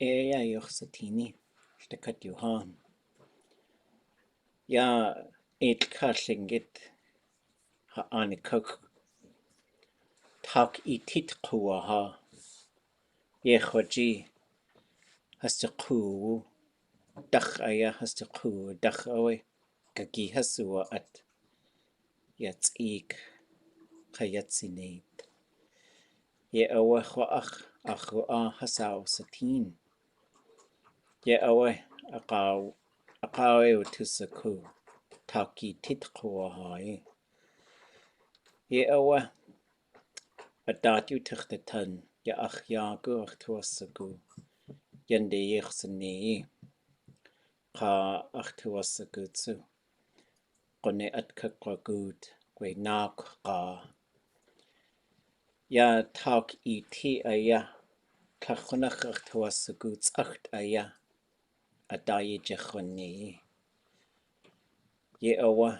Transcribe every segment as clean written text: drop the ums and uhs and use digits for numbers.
Kayaaní, shtakat Héen. Ja, eetlingit a'ananeek. Tak titquha. Yechoji hastiqu dakhaya hastiqu dakhawe kaki hasua at yatsik kayatsinate. Ye awe khoach akhua hasau satin. Ye awe aqawe utusaku taki titquha. Ye awe adatu tichtatan ya akhyagu akhtuasagu yende yekhsani qa akhtuasagutsu qone atkaqagut kwe náakw ya tauk iti aya tlakhunach akhtuasagut acht aya adaye jekhoni ye awa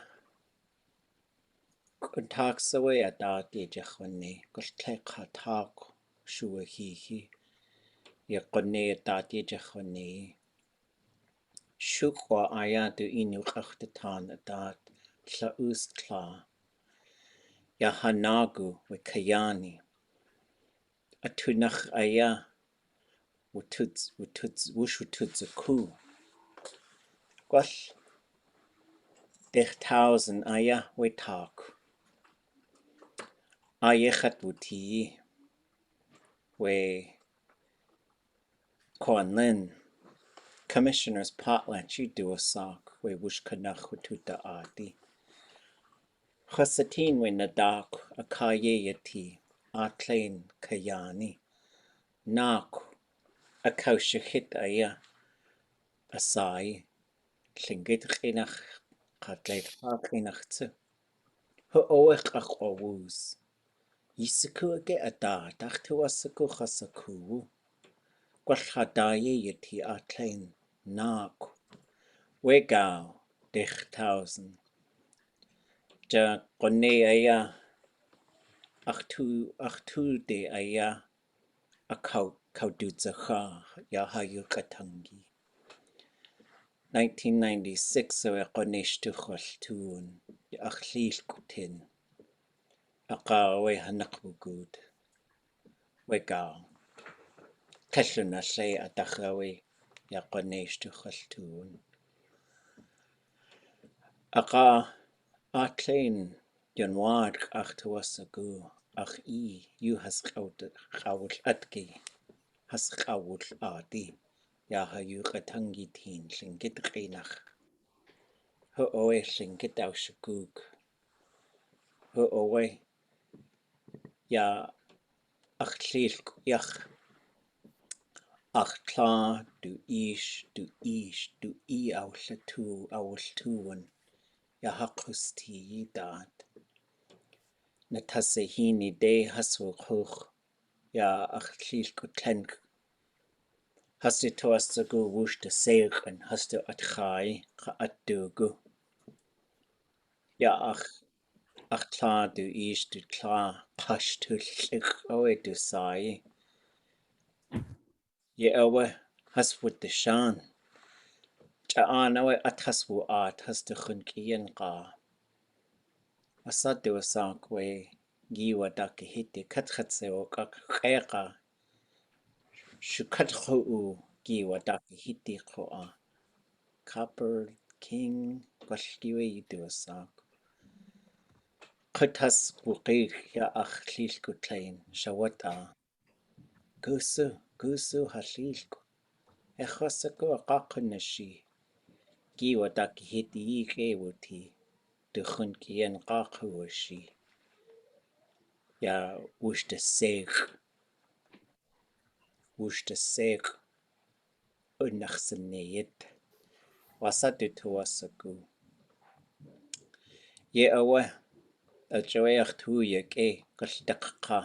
kuntaksawe adate jekhoni kultleqa tauk shooḥ ye qone adate jekhoni shooḳ aya du inu qachtatan adat La.óos Tláa ya náakw we Kayaaní atunach aya woosh ututsaku gwall 10,000 aya we tauk ayechat wuti we Lin Commissioner's Potland she do a sock we woosh kanach tuta aadé Chasatin we nadak a Keihéenák'w atlain Kayaaní náakw a kaushachit aya asai Lingi qinach qatlet qinachtu ho oech aqawus yisiku age adat achtuasaku khasaku gwalhadaye yati atlain náakw wegao 10,000 ja qone aya achtu de aya a kaududzacha ya ʼatángi 1996 so qone shooḥ ya achlilkutin aqawe hanaqbugud wegao kalluna lle adakhawe ya qone shooḥ aqa atlain yanwad achtuasagu ach yu hasqawul atki hasqawul aadé ya ʼatángi tin Lingit qinach ho oe Lingit awshagug ho oe ya achlilkuyach Tláa du awltuwan ya haqusti dad na tasahini de haswuqhuch ya achlilkutlenk hastu toasagu woosh daséix'án hastu atchai qa atdugu ya ach Tláa du Tláa pashtu oe du sai ye awe haswud dashan Ja'an awe athaswu hastu khunkiyan qa asadu asakwe giwa dakihiti katkhatsewo qeqa shukatkhu giwa dakihiti qoa Copper King gwalgiwe yidu asak Quthas wuqig ya achlilkutlein shawata gusu halilku echwasaku aqaqunashi giwa dakihiti yiqewuti dukhunkiyan qaquwashi ya woosh daséix'án unakhsaniyat wasadu tuwasaku ye awe aljoyach tuya ke qaldaqqa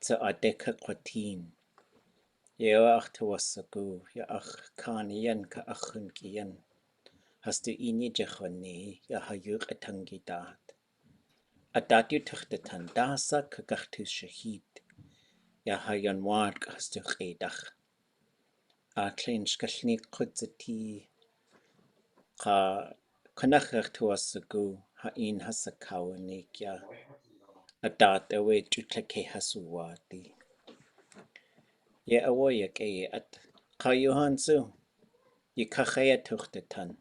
tsa adeka qatin ye awe tuwasaku ya akhkaniyan ka akhunkiyan hastu ini jekhoni ya ʼatángi dad adatu tichtatan dasa kagachtu shahid ya yanwad hastu qidach Clean Skashni Kutzati Kanachar to us a go, Hain has a Kayaaní ya a dart away to Keihéenák'w. Ye away at Kayuhansu, ye Kachaya tuchtatan.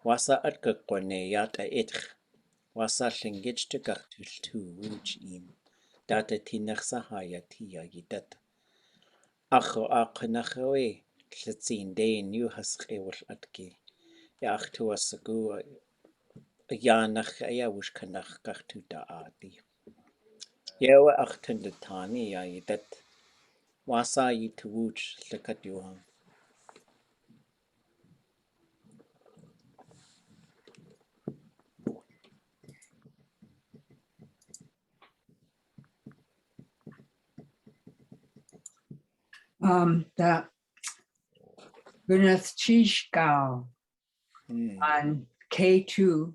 Wasa at Gakwane yat a itch, Wasa Lingich to Gartush to Woosh im, Data Tinachsahaya tia yidat. Acho a'kanachwe, Tlitzin day new has Ewell atki. Yach to us a go, a yanach a wish kanach gartu da aadé. Yewa achtun de tani ya yidat. Wasa yi to woosh likat yuhan. The Kingeestí on K2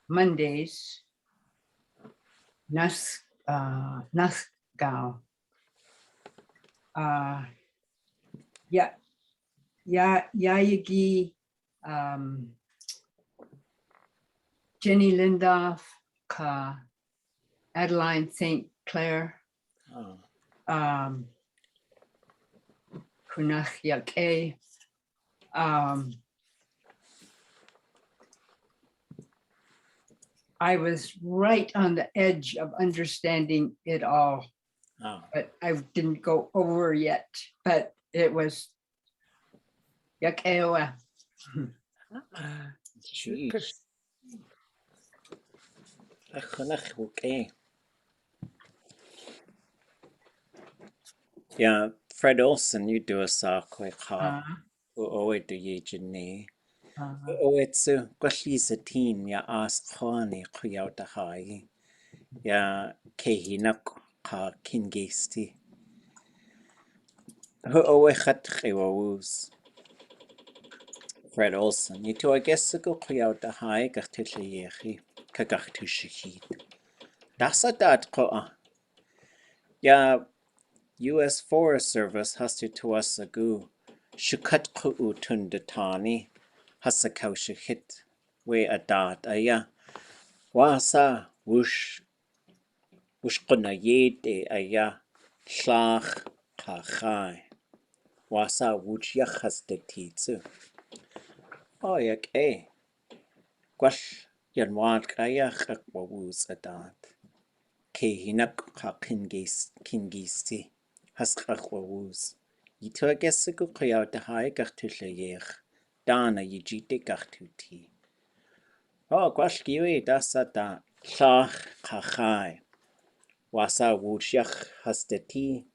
Mondays, náakw. Yayagi Jenny Lindoff, ka Adeline St. Clair, Kunach Yake. I was right on the edge of understanding it all, but I didn't go over yet. But it was Yakeoa. Jeez. Okay. Yeah, Fred Olson, you do a sock like ha. O do ye jene. O it's a gwallis a teen ya ask hane kuyaw da hai. Ya Keihéenák'w ka Kingeestí. O e chat woosh. Fred Olson, you do I guess a go kuyaw da hai gartil yechi. Ka gartu shahid. Das a dat koa. Ya U.S. Forest Service has to us a go. Shooḳ tun de tani. Has a hit. We a dat aya. Wasa woosh. Woosh gonna yede aya. Shooḳ Kayaaní. Wasa woosh yachas de titsu. Oh yak Gwall yan wad aya ʼakananeek woosh a dat. Keihéenák'w ka Kingeestí. Has woosh. Yito I guess a go kuyaw da hai gartu yech. Dana yijite gartu ti. Oh, gwall giwe das a da. Shooḳ Kayaaní. Wasa woosh yach has de ti.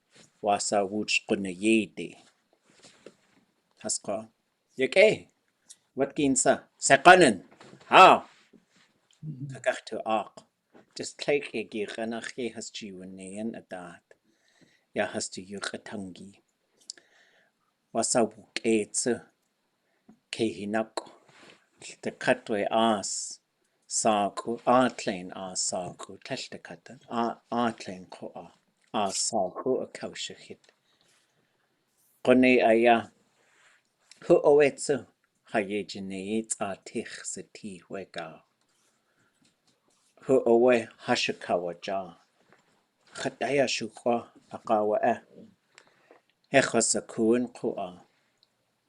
Wasa woosh gonna yede. Has kwa. Yak What ginsa? Sekanen. How? Gartu ak. Just take a giranach has jiwanean a dat. Ya has to ʼatángi. Wasa woosh Keihéenák'w. The cutway as saakw aadléin as saakw tellta katan aadléin ko as saakw a kawshachit. Gone aya hu oetsu hayejene a tich sa ti wega. Hu owe hashikawa ja. Chataya shooḳ aqawa Hechos a kuin ko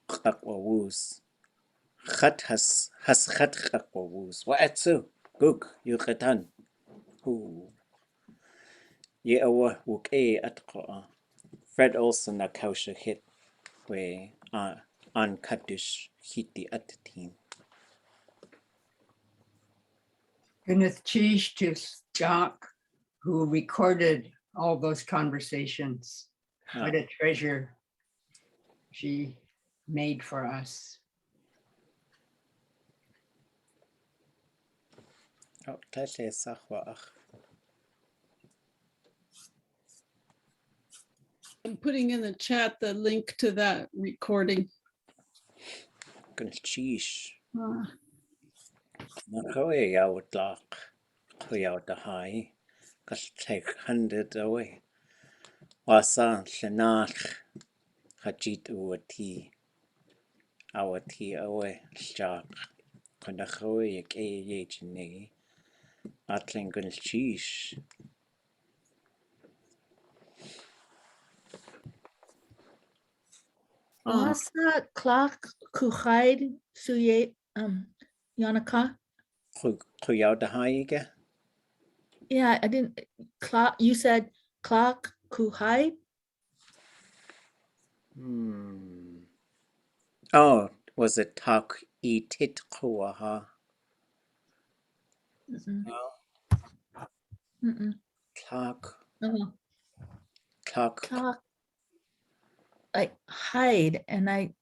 ʻakananeek woosh. Chat has ʻakananeek woosh. Wa etsu gug yuqatan. Ye awa woosh at ko Fred Olson a kausha hit we an kaddish hiti at the team. Kingeestí, who recorded all those conversations. What a treasure she made for us. Oh, tete sachwa. I'm putting in the chat the link to that recording. Kingeestí. Na koe yaw tlaq. Koe da hai. Gal take 100 away. Wasa llenach. hajit uwati awati awe shooḳ connachwe yak yejini atlingun chish. Wasa clock kuhaid suye Yanaka. Kuyaw da haige? Yeah, I didn't clock. You said clock kuhaid. Oh, was it tak itit kuaha? No. Clock. Clock. Like hide, and I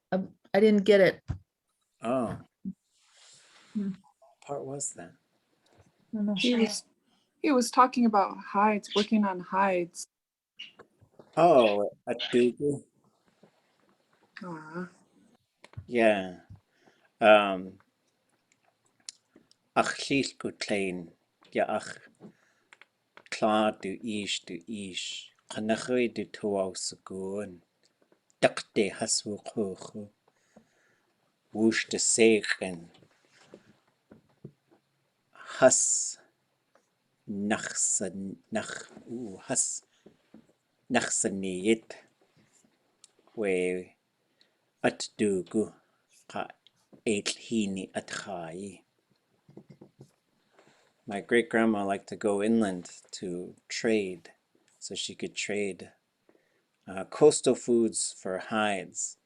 didn't get it. Oh. What part was that? I don't know. He was talking about hides, working on hides. Oh, at Dugu. Yeah. Ach llil go klein. Ja ach Tláa du ish. Connachwe du tuaw sa goon. Dukte haswu choochu. Woosh daséix'án. Has nachsaniyit. We at dugu. Ka eitlhini at chai. My great-grandma liked to go inland to trade, so she could trade coastal foods for hides.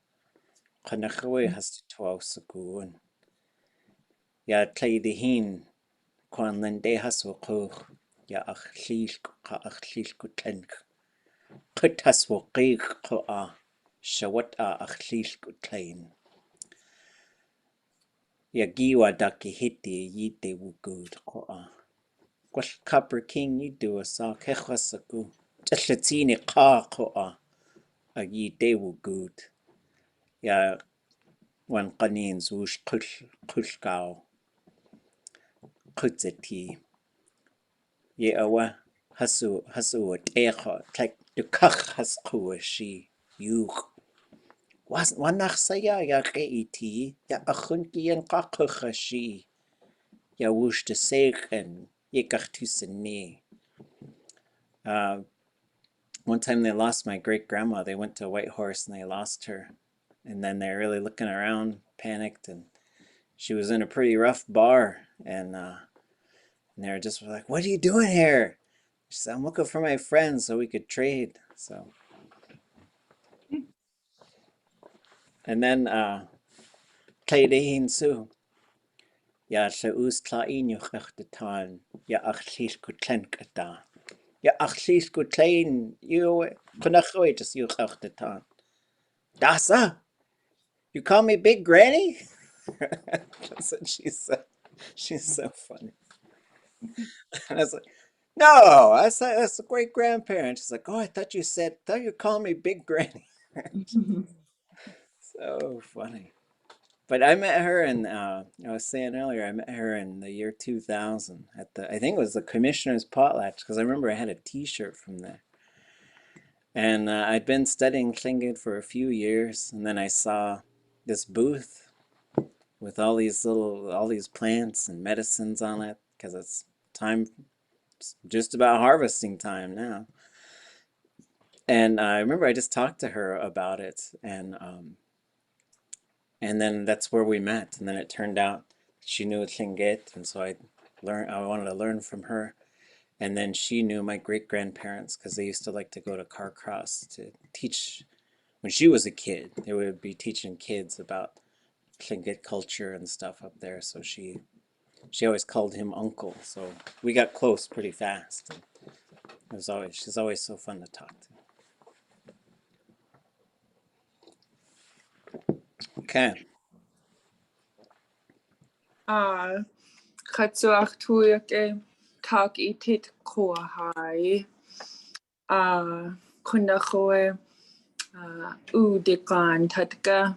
Connachwe has to tuaw sa goon. Ja tlai de hin quan linde haswo chooch. Ja ach llil go tlench. Chut haswo qeich ko a. Shawat a ach llil go tlein. Ja giwa da ki hiti yite wu good ko a. Gwall Copper King you do a sa kechwas a go. Tlatini ka ko a. A yite wu good. Ja wan qanins woosh qulgao. Qutzeti. Ye awa hasu at echo tlek du kach has kuwa shi yuch. Wanach saya ya keiti ya achunki en kakucha shi. Ya woosh daséix'án ye gachtusani. One time they lost my great-grandma. They went to Whitehorse and they lost her. And then they're really looking around, panicked, and she was in a pretty rough bar. And they were just like, "What are you doing here?" She said, "I'm looking for my friends so we could trade." So, and then Keihéenák'w su. Ja La.óos Tláa a'táin. Ja ach llil go tlench ata. Ja ach llil go tlein you connachwe just you a'táin. Dasa? You call me Big Granny? That's what she said. She's so funny. And I was like, "No, that's a great grandparent." She's like, "Oh, I thought you called me Big Granny." So funny. But I met her in, I was saying earlier, I met her in the year 2000 at I think it was the Commissioner's Potlatch, because I remember I had a t-shirt from there. And I'd been studying Lingi for a few years, and then I saw this booth with all these plants and medicines on it, because it's just about harvesting time now. And I remember I just talked to her about it, and then that's where we met. And then it turned out she knew Kingeestí, and so I wanted to learn from her. And then she knew my great-grandparents, because they used to like to go to Carcross to teach. When she was a kid, they would be teaching kids about Kingeestí culture and stuff up there. So she always called him uncle. So we got close pretty fast. She's always so fun to talk to. Okay. Chatsuach tuyak tak itit kuahai. Kunachoe udikan tatka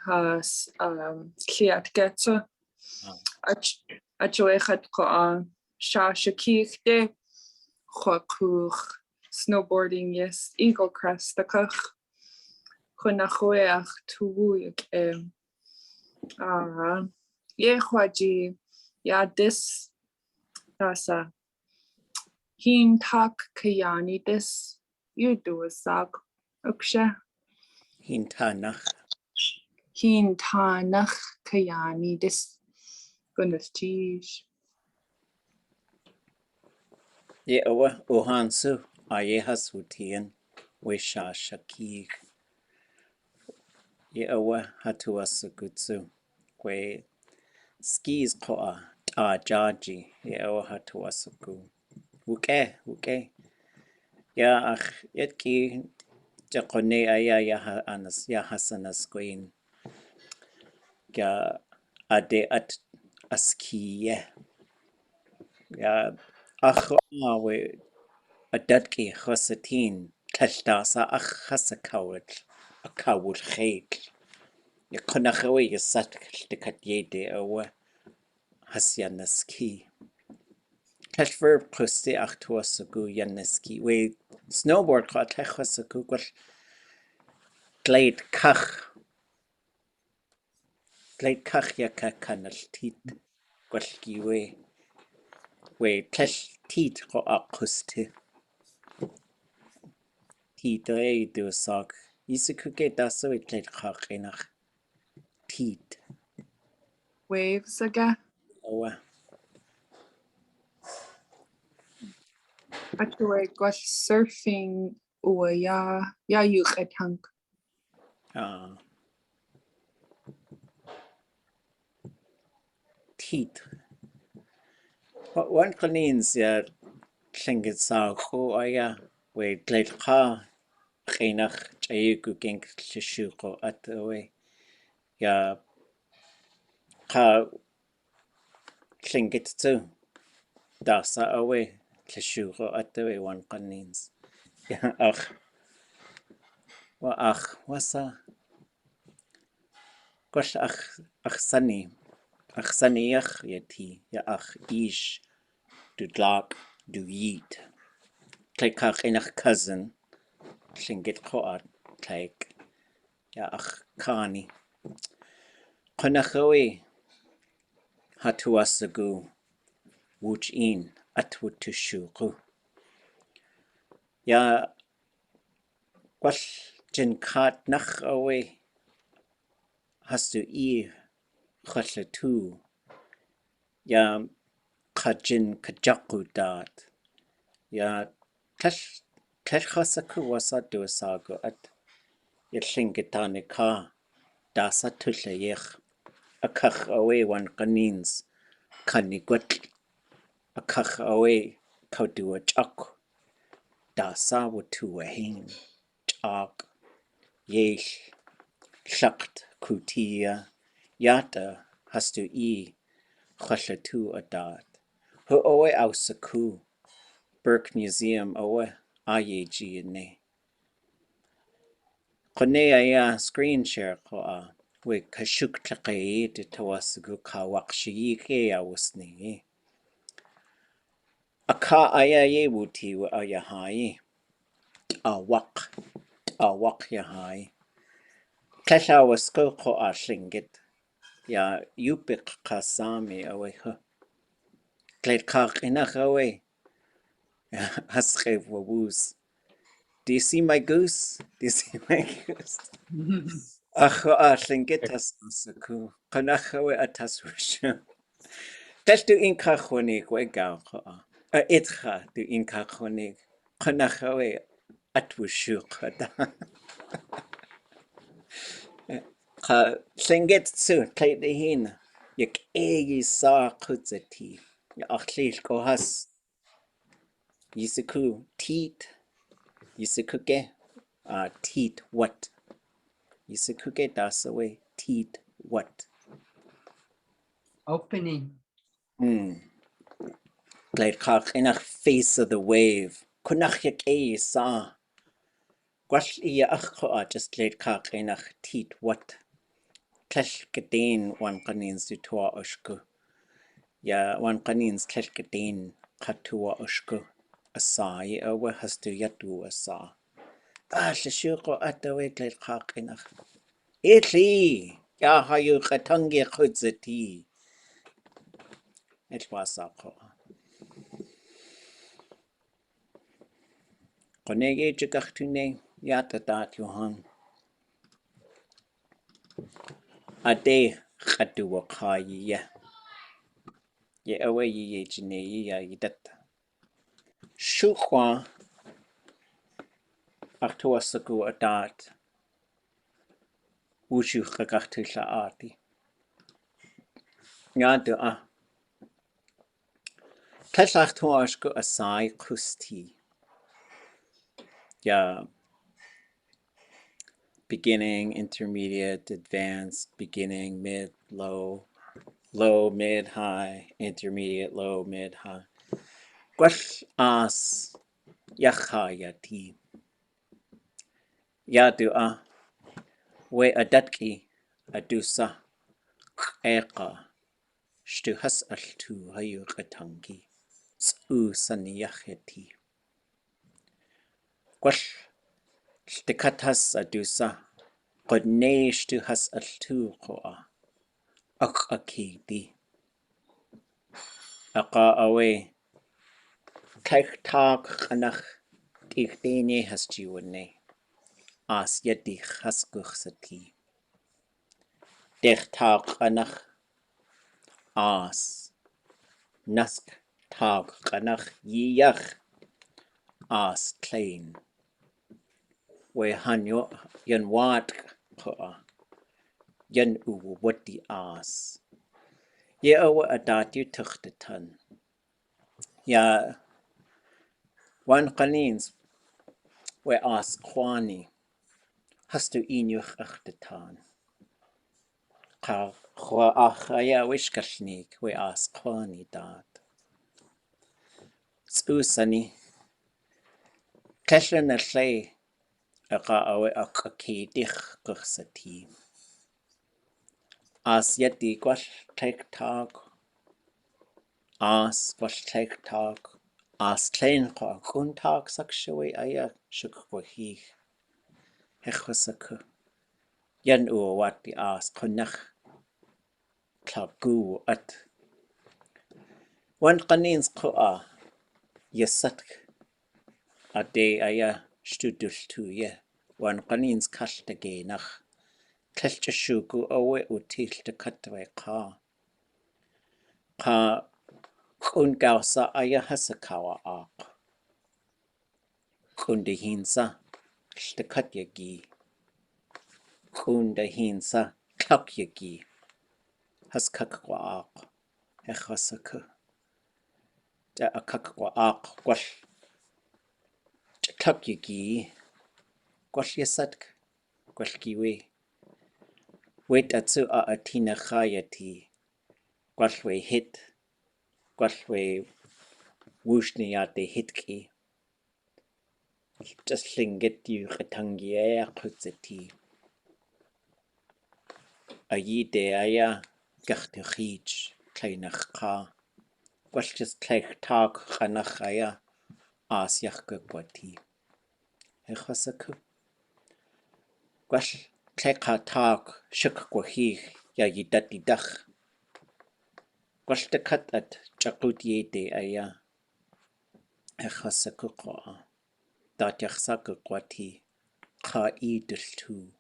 has liatgetsa. Ajoechat ko shooḳ snowboarding yes eagle crest the kach Chwnachweach tŵg. Ie chwaji. Ja, dis. Tasa. Hyn tak Kayaaní dis. You do a sag. Uksha. Hyn Táanáx. Hyn Táanáx Kayaaní dis. Kingeestí. Ye awa ohansu aye hasutian we shakig. Ye awa hatuasugutsu we skis koa jaji ye awa hatuasugu. Uke. Ya ach yetki jakone aya ya nduskwéin. Ya aadé at askiye. Ya ach we adadki chosatin tlashtasa ach hasakawit a kawut chait. Ya konachawe ya satkat yede awa hasyaneski. Tashverb kusti ach tuasagu yaneski. We snowboard kwa techosagu gwal glade kach. Glade kach ya kanal tit gwal giwe. We tlash tit ko a kusti. Tidre du sag. Isikuke daso we glade kach enach tit. Waves aga. Awa. Actually, got surfing. Ja, ʼatángi. Tit. One cleans ya Kingeestí aya we glade ka enach chayiku geng shooḳ at we ya ka Kingeestí dasa away shooḳ at we one cleans ya ach wasa gosh ach sunny ach yeti ya ach ish du dlak du yeet glade ka enach cousin Kingeestí at like ya ach Kayaaní Konachawe hatuasagu woosh atwutu shooḳ. Ya gwal jin kat nach awe hastu chalatu. Ya kajin kajaku dat. Ya tlash chasaku wasa duasagu at ya Kingeestí ka dasa tullayech. Akach awe wan kanins kanigwat akach awe kaudua chak dasa watu Héen chak yesh shakt kutia yata hastu chalatu adat hu awe ausaku Burke Museum awe ayeji ne kone aya screen share ko we shooḳ de tawasagu kawakshi ke awusni. Aka aya ye wuti wa ayahai. Awak yahai. Kasha wasko ko Lingit. Ya yupik kasami awe hu. Glade kak inach awe. Haskrev wa woos. Do you see my goose? Do you see my goose? Ach Lingit asaku. Kanachawe ataswisha. Tash du ʼakananeek we gao itcha du ʼakananeek kanachawe atwushuk cha Kingeestí tleit de hin yak egi sa kutzati ach tleit go has yisiku teat yisikuke teat what yisikuke dasawe teat what Opening. Glade kach inach face of the wave. Kunach yak sa. Gwall iya ach just glade kach inach teat what. Tlesh gedeen wan kanins du tua ushku. Ya wan kanins tlesh gedeen katua ushku. Asai awa has du yatu asa. shooḳ atawek le qaqinach. Itli, ya hayu ʼatángi qudzati. It was a qo. Qonege chikachtune yatatat yohan. Aadé qatuwa qayiya. Ye awe ye jine ya yidat. Shooḳ achtuasaku adat. Woosh qaqachtilla aati. Yadu Tallachtuashku asai kusti. Yeah. Beginning, intermediate, advanced, beginning, mid, low, low, mid, high, intermediate, low, mid, high. Gwash as yachayati. Yadu we adatki adusa eka shtuhas altu hayu ʼatángi. Saniyacheti. Gwash Shtikatas adusa qodne shtuhas altu qoa. Akidi. Aqa awe Tlachtag qanach tichtene hasjiwane. As yadi haskuchsati. Dechtag qanach as. Nask tag qanach yiyach as klein. We hanyo yan wat qoa. Yan uwati as. Ye awa adati tuchtatan. Ya wan qanins we as kwani. Hastu inyuch achtatan. Qa khwa achaya wishkashnik we as kwani dat. Usani. Keshen a shay. Aqa awe akidich guchsati. As yeti gwash tag. As gwash tag. As klein qa kuntag sakshawe aya shukwahi. Hechwasaku. Yan uwati as kunach. Klagu at. Wan qanins qoa. Yasatk. Aadé aya studultuye. Wan qanins kaltagenach. Kalchashuku awe utilta katwe qa. Qa kungausa aya hasakawa aq. Kundahinsa shtakatyagi. Kundahinsa klakyagi. Haskakwa aq. Hechwasaku. Da akakwa aq gwash. Klakyagi. Gwash yasatk. Gwash kiwe. Wait atsu a atina khayati. Gwashwe hit. Gwashwe woosh hitki. Just lingit yu ʼatángi qudzati. Ayide aya gachtuchich kleinach qa. Gwash just tag qanach aya as yachgwati. Hechwasaku. Gwash Tleqa tag shukwahi ya yidatidach. Gwashtakat at chakut yede aya. Hechwasaku qoa. Datyachsaku kwati. Qa idultu.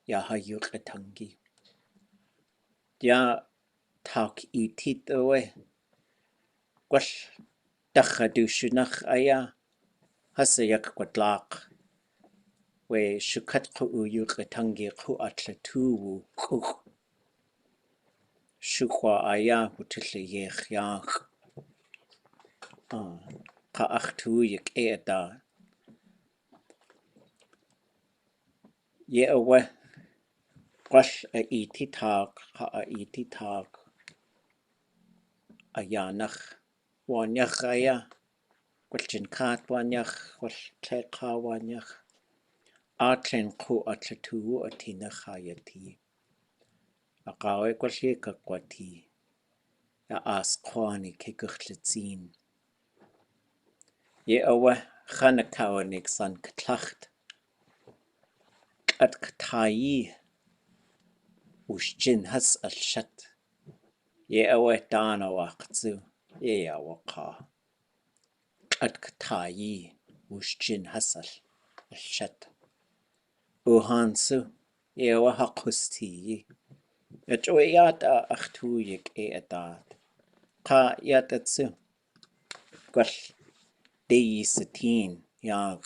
Ya hayu ʼatángi. Ya tag itit awe. Gwash dachadushunach aya. Hasayak kwadlaq. We shukat uyu ʼatángi atlatuwu kuk. Shooḳ aya wutille yech. Qa achtuuyik eada. Ye awe gwash a ititag qa a ititag. Ayanach wanyach aya. Gwalchin kat wanyach. Gwal tleqa wanyach. Atlen ku atlatuwu atina khayati. Aqawe gwalye kakwati. Ya as kwani kekuchtlitzin. Ye awe ʼakananeek san katlacht ʻatkátaí woosh jin has alshat. Awe dana waqtsu. Awaqa. ʻatkátaí woosh jin has alshat. Uhansu. Awa haqustii. Yata achtuyik adat. Qa yatatsu. Gwell deisitin yag.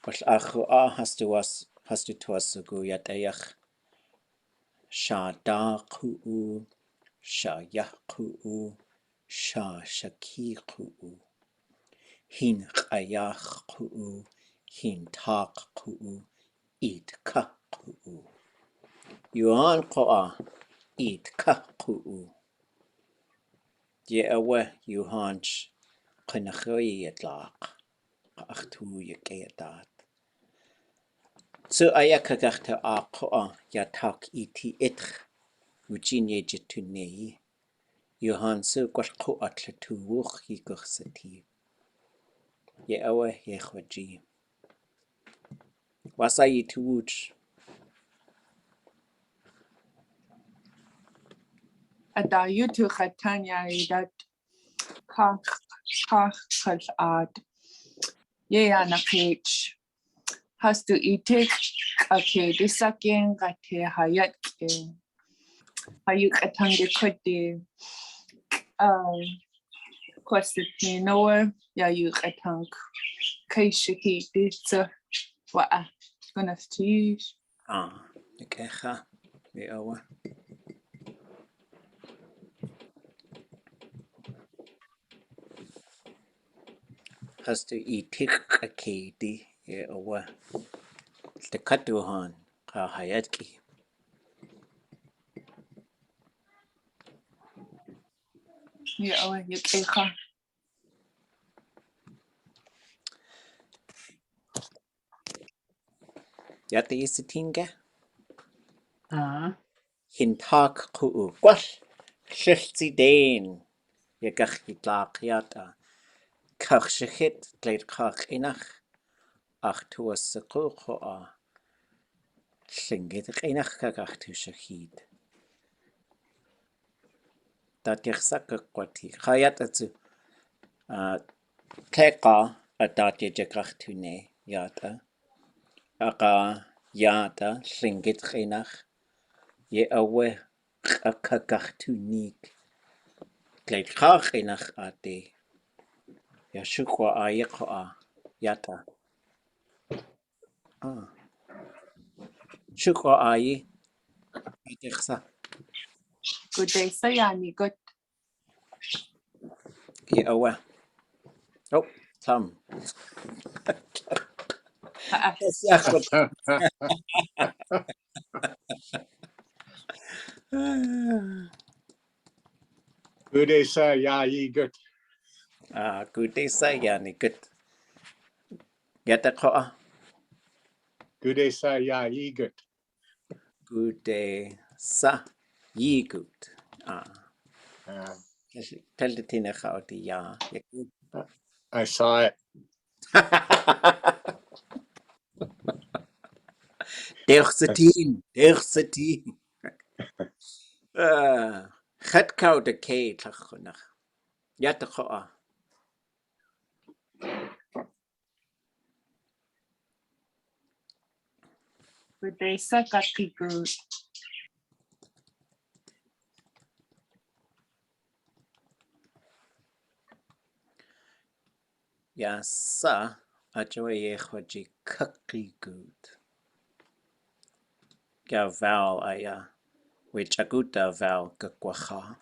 Gwell achu hastu tuasugu yatayach. Sha daaq'w, sha yaq'w, sha shakiq'w. Hin qayaq'w, hin taaq'w, itkaq'w. Yuhan qoa, itkaq'w. Awe yuhanch qinachoy yatlaq. Qachtuy yadat. So ayakagachta qoa yatak iti itch. Eugene Jitunei. Johan so gwrco atletwch I gwrsati. Awe yechwaji. Wasa I tuwch. Ada yutu khatanya idat kach ad. Yea na page. Has to itik ake disakin gate hayat ke. Hayuk atangi kodi. Kwasiti noe ya yuk atang. Kaishiki ditsa wa'a. Gunaftish. Kecha. Awe. Has to itik akedi. Awe. The katuhan. Ka hayatki. Awe yukecha. Yata isitinga. Hin taaq'w. Gwell. Llylti dain. Yagach itlaq yata. Kachshechit gleit kach inach. Ach tuasaqu qoa. Llingit inach kagach tu shahid. Dat yachsaqaqwati. Khayat atsu. Teka adat yagach tu ne yata. Aga yata llingit inach. Awe kagach tu nik. Gleit kach inach aadé. Yashukwa ayaqwa yata. Shukwa ayi. Yachsa. Good day sayani good. Awe. Oh, Tom. Good day, sir. Yeah, good. Good day, Kayaaní. Good. Yata qoa. Good day, sir. Yeah, good. Good day, sa. Ye good. Tell the tina how the ya. I saw it. Dersetin. Het kou de kei tlachonach. Yata qoa. Good day sakati good. Ya sa. Ajoy yechwaji kaki good. Ya val aya. Which aguta val gakwacha.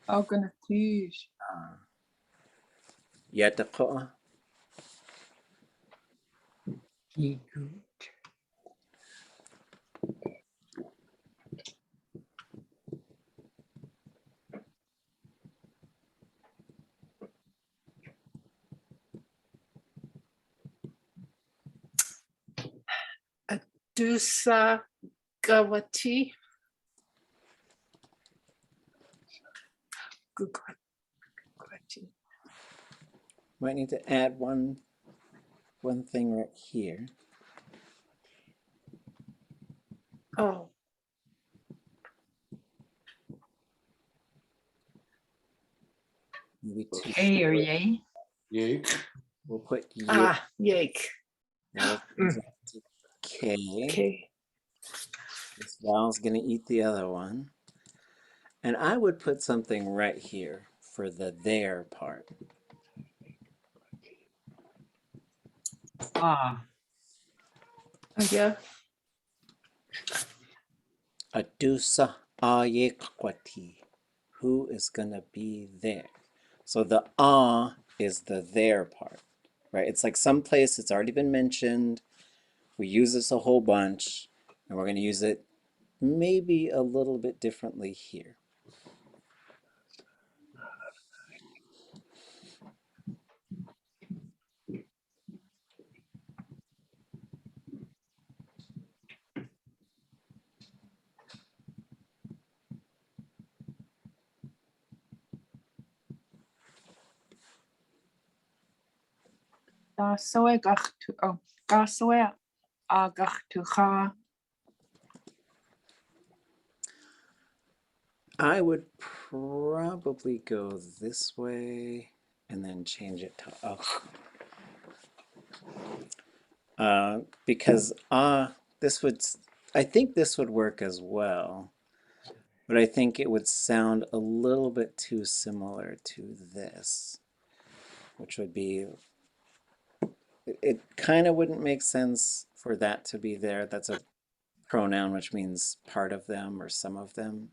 Oh gonna teach. Yata qoa. Dusa Gawati. Good question. Might need to add one thing right here. Oh, Maybe two. A or yay? Yay. We'll put ye. yake. That'll Mm. turn to K. Okay. This Val's gonna eat the other one. And I would put something right here for the there part. Ah, Oh, yeah. Adusa ayekwati. Who is gonna be there? So the is the there part, right? It's like someplace it's already been mentioned. We use this a whole bunch, and we're gonna use it maybe a little bit differently here. Gasoe agachtucha. I would probably go this way and then change it to because this would, I think this would work as well, but I think it would sound a little bit too similar to this, which would be, it kind of wouldn't make sense for that to be there. That's a pronoun, which means part of them or some of them.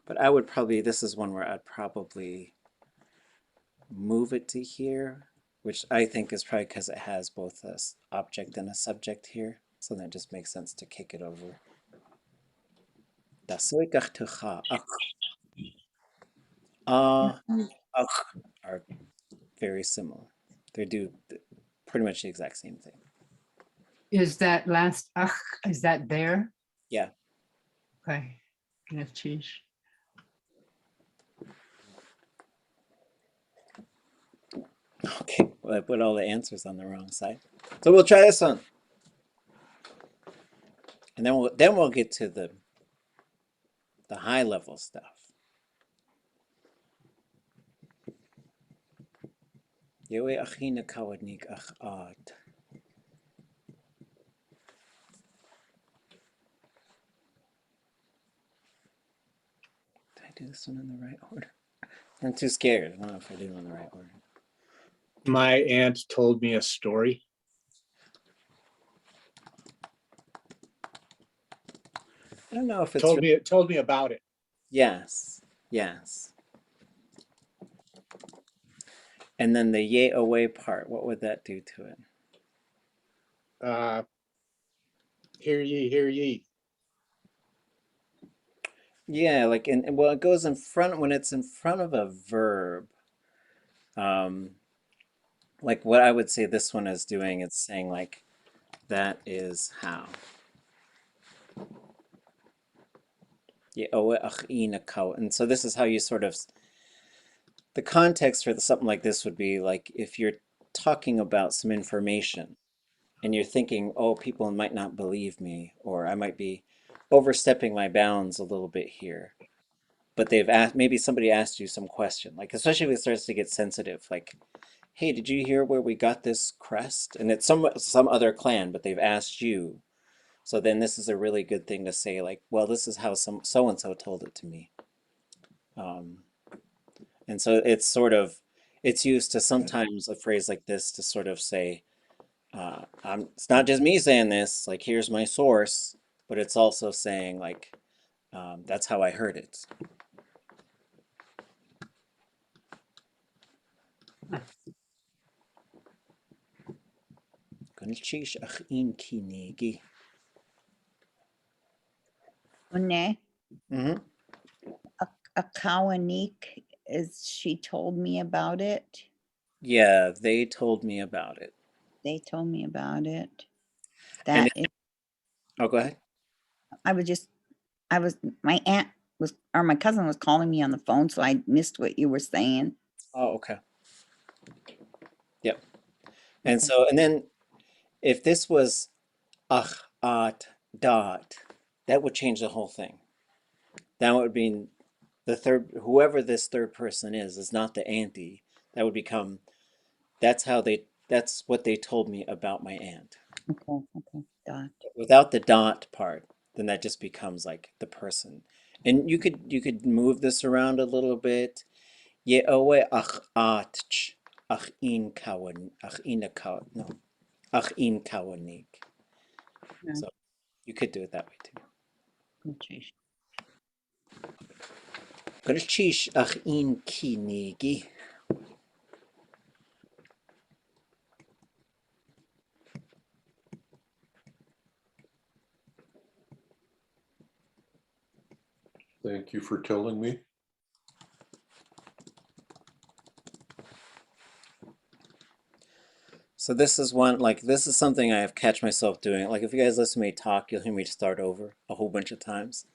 But I would probably, this is one where I'd probably move it to here, which I think is probably because it has both a object and a subject here. So that just makes sense to kick it over. Daséix'án are very similar. They do pretty much the exact same thing. is that last is that there? Yeah. Okay. Kingeestí. Okay, well, I put all the answers on the wrong side. So we'll try this one. And then we'll get to the high level stuff. Yewe ʼakananeek aad. Did I do this one in the right order? I'm too scared. I don't know if I did it in the right order. My aunt told me a story. I don't know if it's Told me about it. yes, yes. And then the ye away part, what would that do to it? Hear ye, hear ye. Yeah, like well, it goes in front when it's in front of a verb. Like what I would say this one is doing, it's saying like, that is how. And so this is how you sort of, the context for something like this would be like if you're talking about some information and you're thinking, oh, people might not believe me, or I might be overstepping my bounds a little bit here. But they've asked, maybe somebody asked you some question, like especially if it starts to get sensitive, like, hey, did you hear where we got this crest? And it's some other clan, but they've asked you. So then this is a really good thing to say, like, well, this is how some so-and-so told it to me. And so it's sort of, it's used to sometimes a phrase like this to sort of say, it's not just me saying this, like, here's my source, but it's also saying like, that's how I heard it. One, Mm-hmm. Kayaaní is she told me about it. Yeah, they told me about it. They told me about it. And That is, oh, go ahead. my aunt was, or my cousin was calling me on the phone, so I missed what you were saying. Oh, okay. Yep. And so, and then if this was ach, at, dot, that would change the whole thing. That would mean the third, whoever this third person is not the auntie. That would become, that's what they told me about my aunt. Okay, okay, dot. Without the dot part, then that just becomes like the person. And you could move this around a little bit. Ye owe ach atch ach in kawan ach in a kawan no ach in kawanik. Yeah. So you could do it that way too. Okay. Gonna ach in kinigi. Thank you for telling me. So this is one, like, this is something I have catch myself doing. Like, if you guys listen to me talk, you'll hear me start over a whole bunch of times.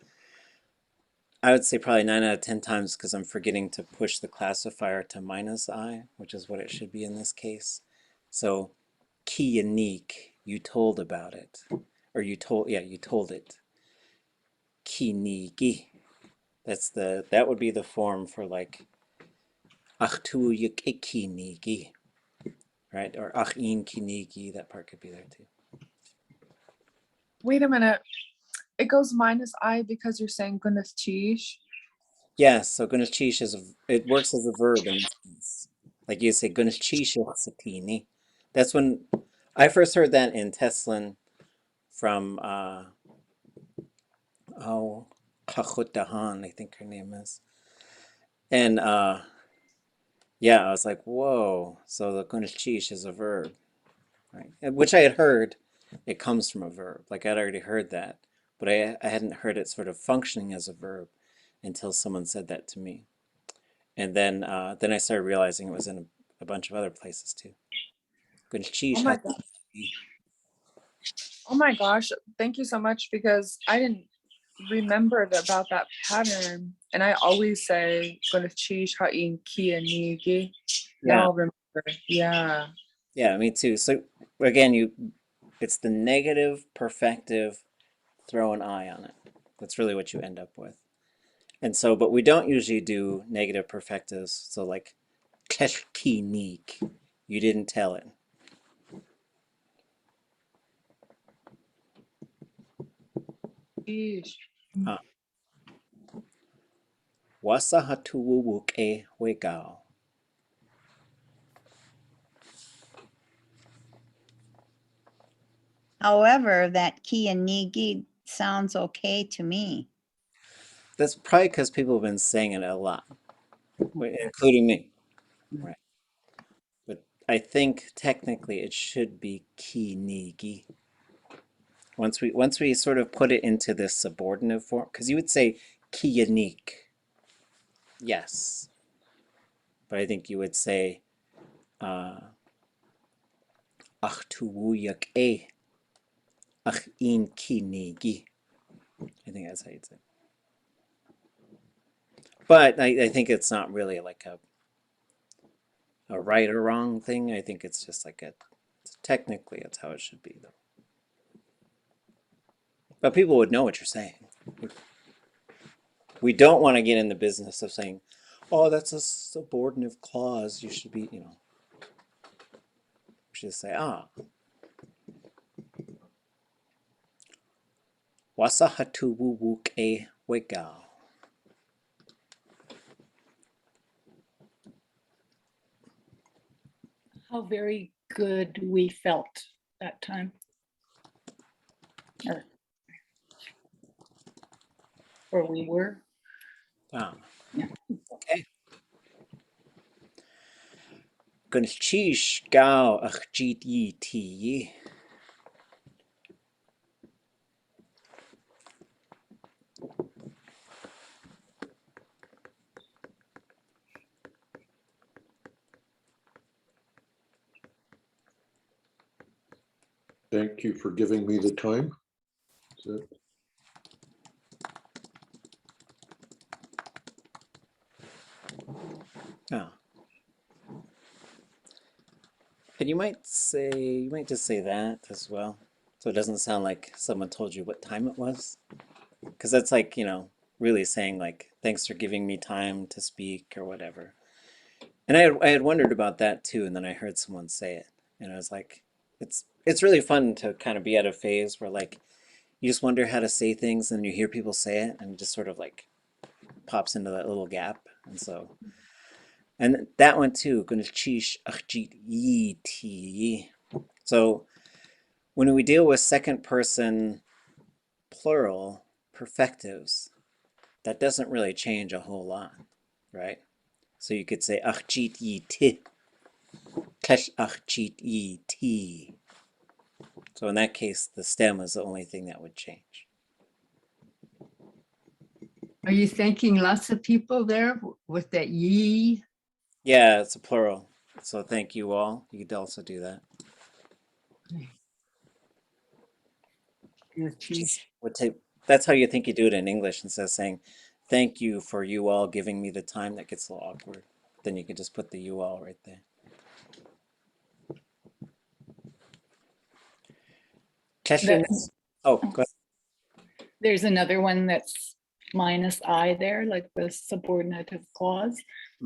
I would say probably 9 out of 10 times because I'm forgetting to push the classifier to -I, which is what it should be in this case. So, Kayaaní, you told about it. Or you told it. Kayaaní. That would be the form for like, ach tu Kayaaní. Right? Or ach in Kayaaní, that part could be there too. Wait a minute. It goes -I because you're saying Kingeestí. Yes, so Kingeestí it works as a verb in this sense. Like you say Kingeestí. That's when I first heard that in Teslin from Héen, I think her name is. And yeah, I was like, whoa, so the Kingeestí is a verb, right? Which I had heard it comes from a verb. Like I'd already heard that, but I hadn't heard it sort of functioning as a verb until someone said that to me. And then I started realizing it was in a bunch of other places too. Oh my God. Oh my gosh. Thank you so much because I didn't remember about that pattern. And I always say Kingeestí ha'in Keihéenák'w. Now I'll remember. Yeah. Yeah, me too. So again, it's the negative perfective, throw an I on it. That's really what you end up with. And so, but we don't usually do negative perfectives. So like, Keihéenák'w, you didn't tell it. Wasa hatuwuwuke wegao. However, that Keihéenák'w sounds okay to me. That's probably because people have been saying it a lot, including me. Right. But I think technically it should be Keihéenák'w. Once we sort of put it into this subordinate form, because you would say Keihéenák'w, yes, but I think you would say ach tuwuyak ach in Keihéenák'w. I think that's how you'd say it. But I think it's not really like a right or wrong thing. I think it's just like technically it's how it should be though. But people would know what you're saying. We don't want to get in the business of saying, oh, that's a subordinate clause. You should be, we should say, wasa hatuwuwuke wegao. How very good we felt that time. Or we were. Yeah. Yeah. Okay. Gunchish gao ach GDT. Thank you for giving me the time. That's it. Oh. And you might just say that as well. So it doesn't sound like someone told you what time it was. because that's like, you know, really saying like, thanks for giving me time to speak or whatever. And I had wondered about that too, and then I heard someone say it, and I was like, it's really fun to kind of be at a phase where like you just wonder how to say things, and you hear people say it, and it just sort of like pops into that little gap. And so, and that one too, ʼakananeek, ʼatángi. So when we deal with second person plural perfectives, that doesn't really change a whole lot, right? So you could say ʼachit ti. So in that case, the stem is the only thing that would change. Are you thanking lots of people there with that ye? Yeah, it's a plural. So thank you all. You could also do that. That's how you think you do it in English, instead of saying, thank you for you all giving me the time. That gets a little awkward. Then you could just put the you all right there. Oh, go ahead. There's another one that's minus I there, like the subordinative clause.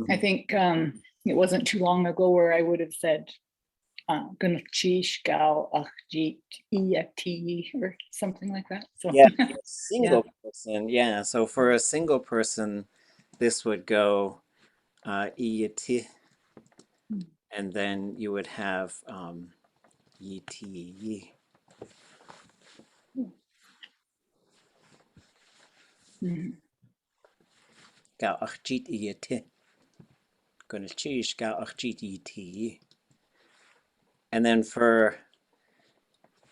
I think it wasn't too long ago where I would have said or something like that. So Yeah, single person. Yeah, so for a single person, this would go iyati, and then you would have yiti. Ga achjit iyati. Gonna chish ga achjit yiti. And then for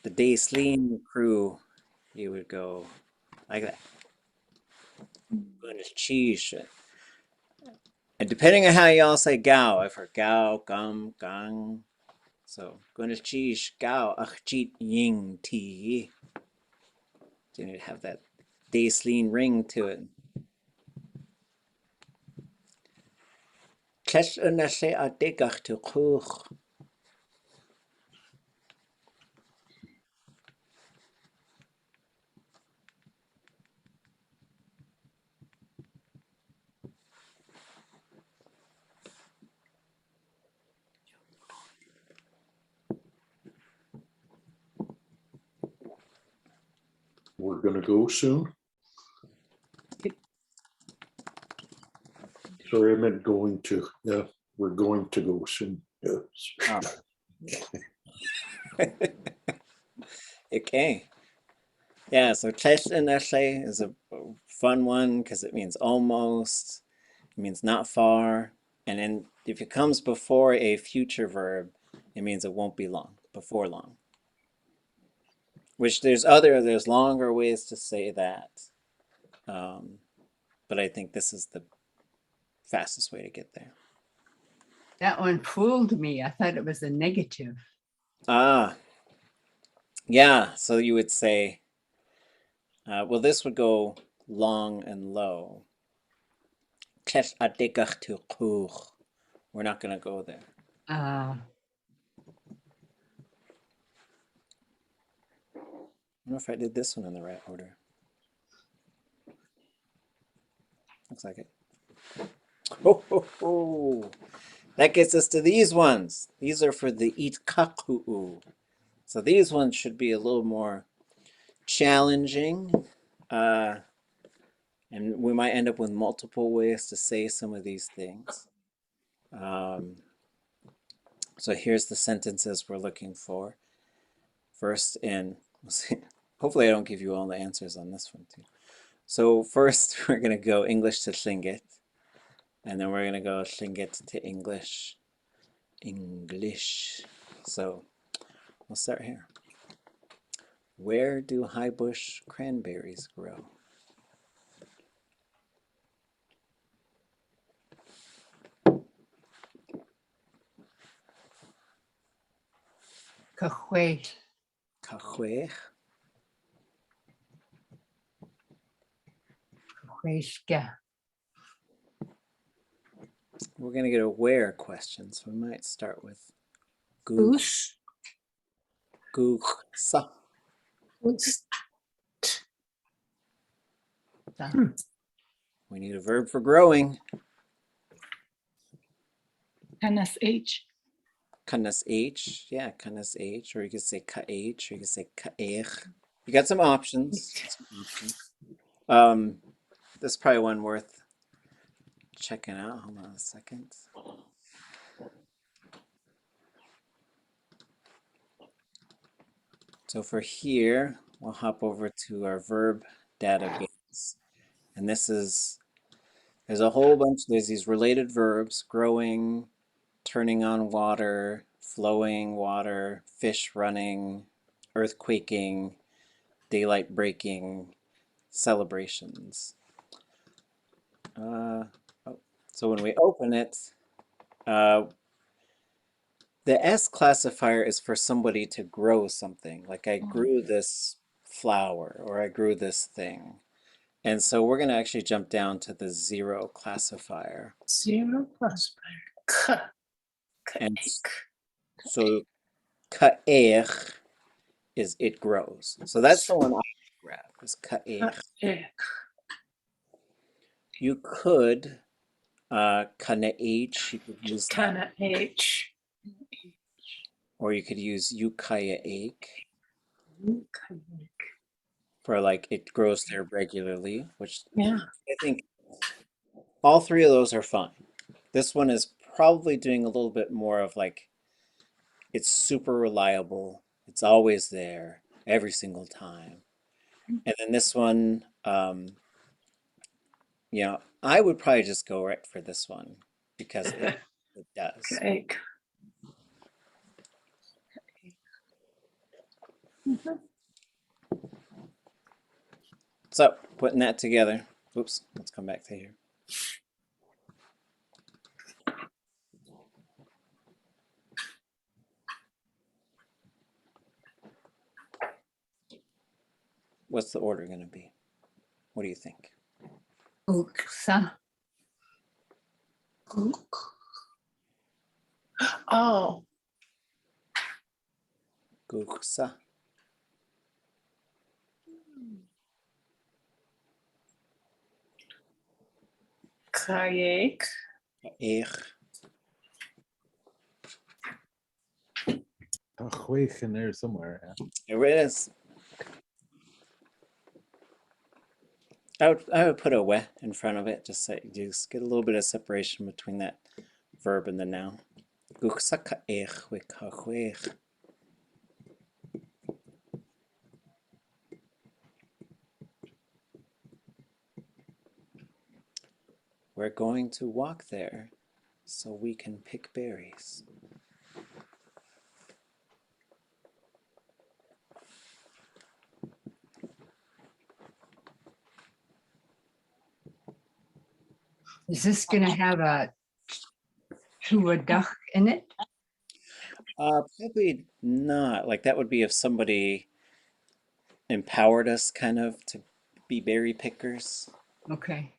the daséix'án crew, you would go like that. Gonna chish. And depending on how y'all say gao, I've heard gao, gum, gang. So gonna chish gao achjit ying ti. So you need to have that daséix'án ring to it. Kesh unashe aadé to shooḳ. We're gonna go soon. Sorry, I meant going to. Yeah, we're going to go soon. Yes. Okay. Yeah, so kesh unashe is a fun one because it means almost. It means not far. And then if it comes before a future verb, it means it won't be long, before long. Which there's longer ways to say that. But I think this is the fastest way to get there. That one fooled me. I thought it was a negative. Ah, yeah, so you would say, well, this would go long and low. Kesh aadé to shooḳ. We're not going to go there. I don't know if I did this one in the right order. Looks like it. Oh. That gets us to these ones. These are for the ʼitkák'w. So these ones should be a little more challenging. And we might end up with multiple ways to say some of these things. So here's the sentences we're looking for. First in, hopefully I don't give you all the answers on this one too. So first we're going to go English to Tlingit. And then we're going to go Tlingit to English. So we'll start here. Where do high bush cranberries grow? Keihéenák'w. Keihéenák'w. We're going to get a where question, so we might start with woosh. Sa. We need a verb for growing. H. Kanas H, yeah, kanas H, or you could say ka H, or you could say ka H. You got some options. This is probably one worth checking out. Hold on a second. So for here, we'll hop over to our verb database. And this is, there's a whole bunch, there's these related verbs: growing, turning on water, flowing water, fish running, earthquaking, daylight breaking, celebrations. So when we open it, the S classifier is for somebody to grow something. Like I grew this flower, or I grew this thing. And so we're going to actually jump down to the 0 classifier. 0 classifier. And so ka'ech is it grows. So that's the one I grab, is ka'ech. You could kana'ech, you could use that. H. Or you could use yukayaek for like it grows there regularly, which Yeah. I think all three of those are fine. This one is probably doing a little bit more of like, it's super reliable. It's always there every single time. And then this one, you know, I would probably just go right for this one because it does. Egg. So putting that together, oops, let's come back to here. What's the order going to be? What do you think? Uksa. Oh, Guksa. kayak. Ich. Chweich in there somewhere. Here it is. I would put a we in front of it, just so you just get a little bit of separation between that verb and the noun. Guksa ka'ech we ka'chweich. We're going to walk there so we can pick berries. Is this going to have a shooďach in it? Probably not. Like that would be if somebody empowered us kind of to be berry pickers. Okay.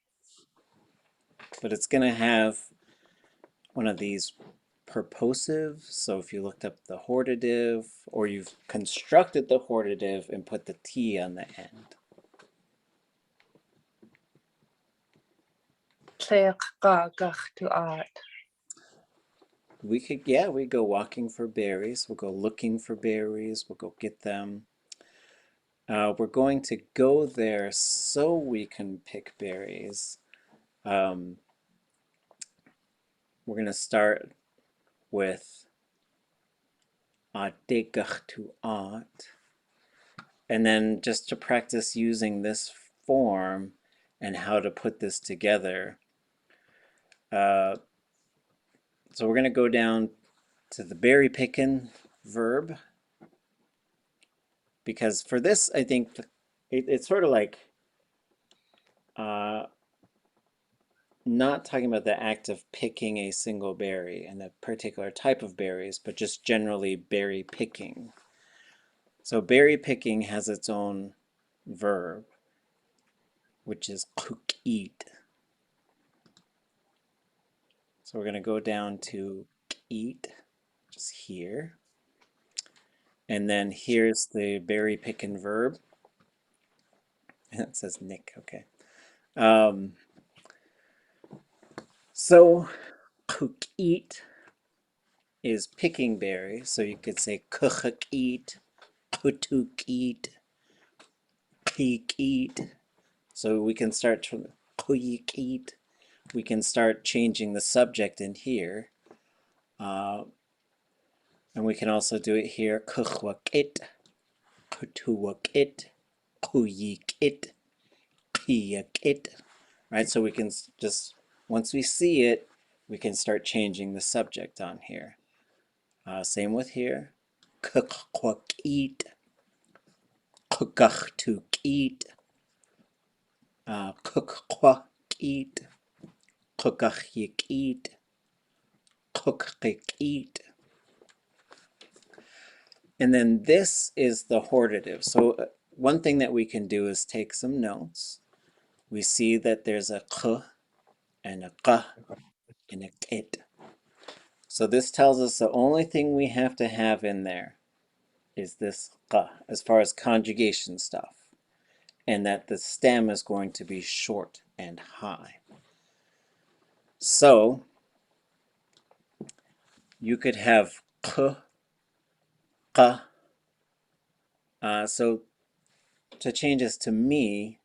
But it's going to have one of these purposives. So if you looked up the hortative, or you've constructed the hortative and put the T on the end. We could, yeah, we go walking for berries. We'll go looking for berries. We'll go get them. We're going to go there so we can pick berries. We're going to start with aadé and then just to practice using this form and how to put this together. So we're going to go down to the berry picking verb, because for this, I think it's sort of like not talking about the act of picking a single berry and a particular type of berries, but just generally berry picking. So berry picking has its own verb, which is eat. So we're going to go down to eat, just here. And then here's the berry picking verb. It says Nick, okay. So eat is picking berries. So you could say eat, eat, eat. So we can start from eat. We can start changing the subject in here. And we can also do it here. Kuchwakit, kutuwakit, kuyikit, kiyakit. Right? So we can just, once we see it, we can start changing the subject on here. Same with here. Kukwakit, kukachtukit, kukwakit, kukachyikit, kukikit. And then this is the hortative. So one thing that we can do is take some notes. We see that there's a k and a k and a kit. So this tells us the only thing we have to have in there is this k as far as conjugation stuff, and that the stem is going to be short and high. So you could have k, k. So to change this to me,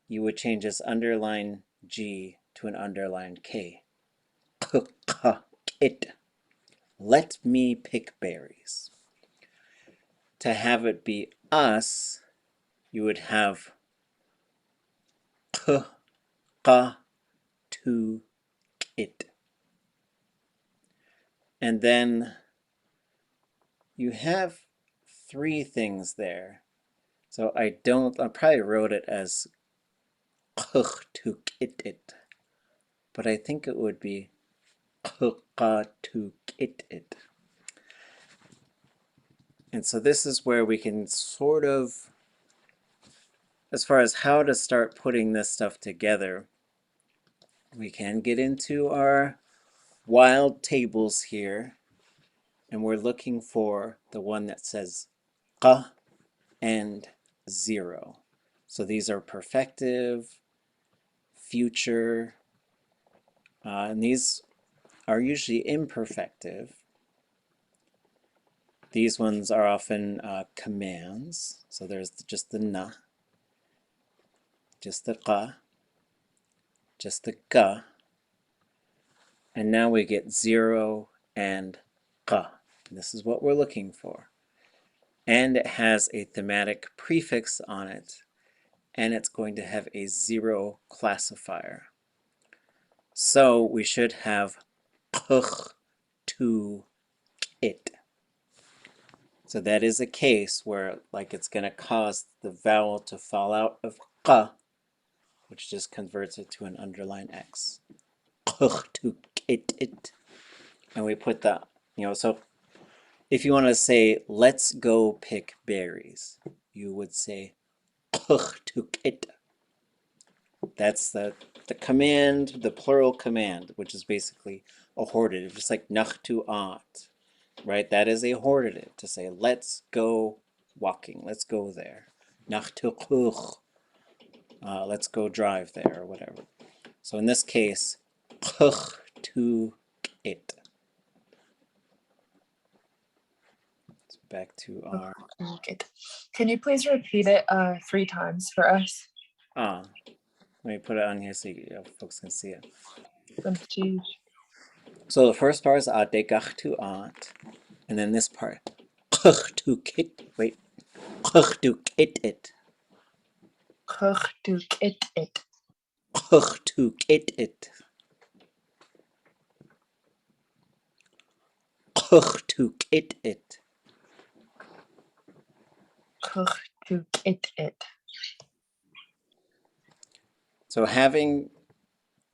you would change this underline G to an underline K. It. Let me pick berries. To have it be us, you would have to it. And then you have three things there. So I probably wrote it as to it, but I think it would be to it. And so this is where we can sort of, as far as how to start putting this stuff together, we can get into our wild tables here, and we're looking for the one that says qa and 0. So these are perfective, future, and these are usually imperfective. These ones are often commands. So there's just the na, just the qa, just the ga, and now we get 0 and qa. This is what we're looking for. And it has a thematic prefix on it, and it's going to have a 0 classifier. So we should have to it. So that is a case where like it's going to cause the vowel to fall out of qa, which just converts it to an underline X. To it. And we put that, so if you want to say, let's go pick berries, you would say to it. That's the command, the plural command, which is basically a hortative, just like át, right? That is a hortative to say, let's go walking, let's go there. Nachtuch, let's go drive there, or whatever. So in this case, to it. So back to our. Can you please repeat it 3 times for us? Let me put it on here so folks can see it. So the first part is aadé, and then this part, wait, it. So having